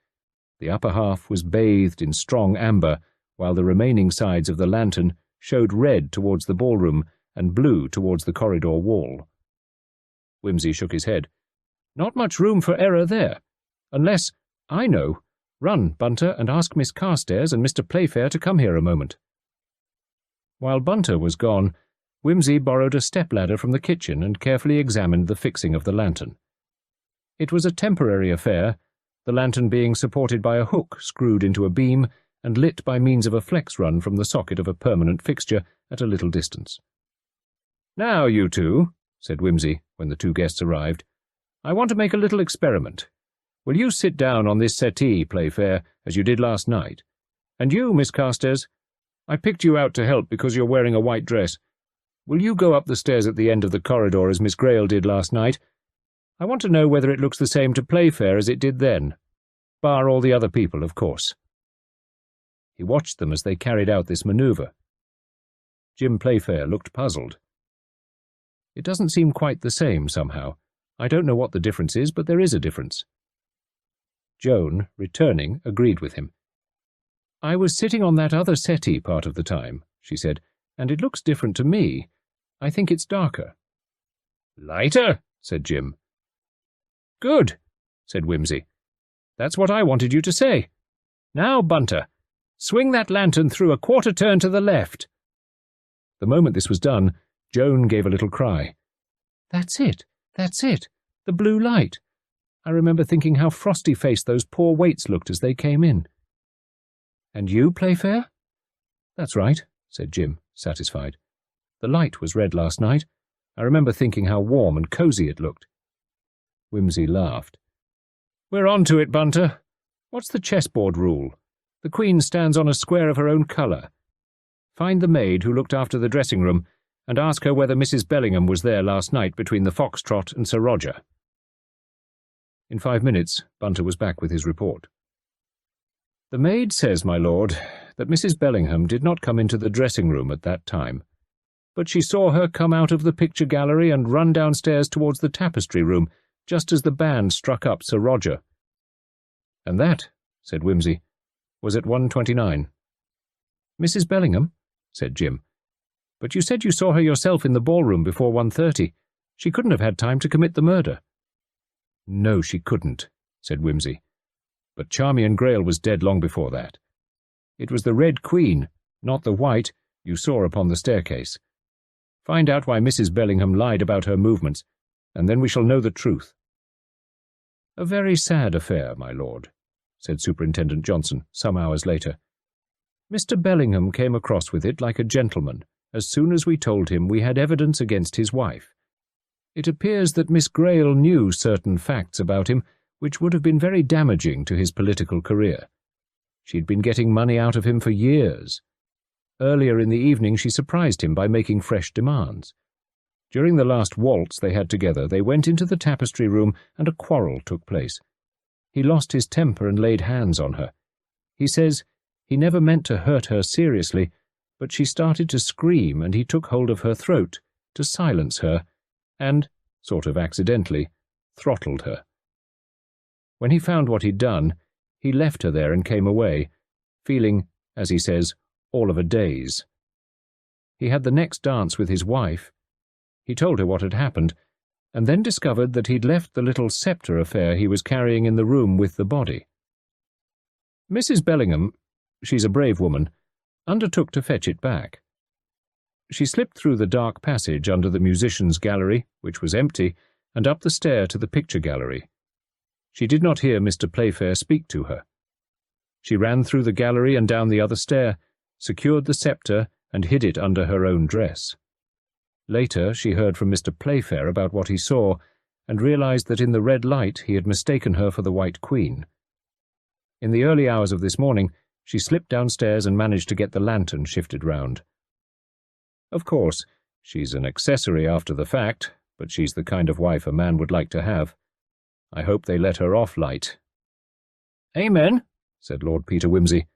The upper half was bathed in strong amber, while the remaining sides of the lantern showed red towards the ballroom and blue towards the corridor wall. Whimsy shook his head. Not much room for error there. Unless, I know. Run, Bunter, and ask Miss Carstairs and Mr. Playfair to come here a moment. While Bunter was gone, Whimsy borrowed a step-ladder from the kitchen and carefully examined the fixing of the lantern. It was a temporary affair, the lantern being supported by a hook screwed into a beam and lit by means of a flex run from the socket of a permanent fixture at a little distance. Now, you two, said Whimsy when the 2 guests arrived, I want to make a little experiment. Will you sit down on this settee, Playfair, as you did last night? And you, Miss Carstairs, I picked you out to help because you're wearing a white dress. Will you go up the stairs at the end of the corridor as Miss Grayle did last night? I want to know whether it looks the same to Playfair as it did then. Bar all the other people, of course. He watched them as they carried out this manoeuvre. Jim Playfair looked puzzled. It doesn't seem quite the same, somehow. I don't know what the difference is, but there is a difference. Joan, returning, agreed with him. I was sitting on that other settee part of the time, she said, and it looks different to me. I think it's darker. Lighter, said Jim. Good, said Whimsy. That's what I wanted you to say. Now, Bunter, swing that lantern through a quarter turn to the left. The moment this was done, Joan gave a little cry. That's it, the blue light. I remember thinking how frosty-faced those poor waits looked as they came in. And you, Playfair? That's right, said Jim, satisfied. The light was red last night. I remember thinking how warm and cosy it looked. Whimsy laughed. We're on to it, Bunter. What's the chessboard rule? The Queen stands on a square of her own colour. Find the maid who looked after the dressing-room and ask her whether Mrs. Bellingham was there last night between the Foxtrot and Sir Roger. In 5 minutes, Bunter was back with his report. The maid says, my lord, that Mrs. Bellingham did not come into the dressing-room at that time, but she saw her come out of the picture gallery and run downstairs towards the tapestry room just as the band struck up Sir Roger. And that, said Whimsy, was at 1:29. Mrs. Bellingham, said Jim. But you said you saw her yourself in the ballroom before 1:30. She couldn't have had time to commit the murder. No, she couldn't, said Whimsy. But Charmian Grayle was dead long before that. It was the Red Queen, not the White, you saw upon the staircase. Find out why Mrs. Bellingham lied about her movements, and then we shall know the truth. A very sad affair, my lord, said Superintendent Johnson some hours later. Mr. Bellingham came across with it like a gentleman as soon as we told him we had evidence against his wife. It appears that Miss Grayle knew certain facts about him which would have been very damaging to his political career. She'd been getting money out of him for years. Earlier in the evening she surprised him by making fresh demands. During the last waltz they had together, they went into the tapestry room and a quarrel took place. He lost his temper and laid hands on her. He says he never meant to hurt her seriously, but she started to scream and he took hold of her throat to silence her and, sort of accidentally, throttled her. When he found what he'd done, he left her there and came away, feeling, as he says, all of a daze. He had the next dance with his wife. He told her what had happened, and then discovered that he'd left the little sceptre affair he was carrying in the room with the body. Mrs. Bellingham, she's a brave woman, undertook to fetch it back. She slipped through the dark passage under the musicians' gallery, which was empty, and up the stair to the picture gallery. She did not hear Mr. Playfair speak to her. She ran through the gallery and down the other stair, secured the sceptre, and hid it under her own dress. Later she heard from Mr. Playfair about what he saw, and realized that in the red light he had mistaken her for the White Queen. In the early hours of this morning she slipped downstairs and managed to get the lantern shifted round. Of course, she's an accessory after the fact, but she's the kind of wife a man would like to have. I hope they let her off light. "Amen," said Lord Peter Wimsey.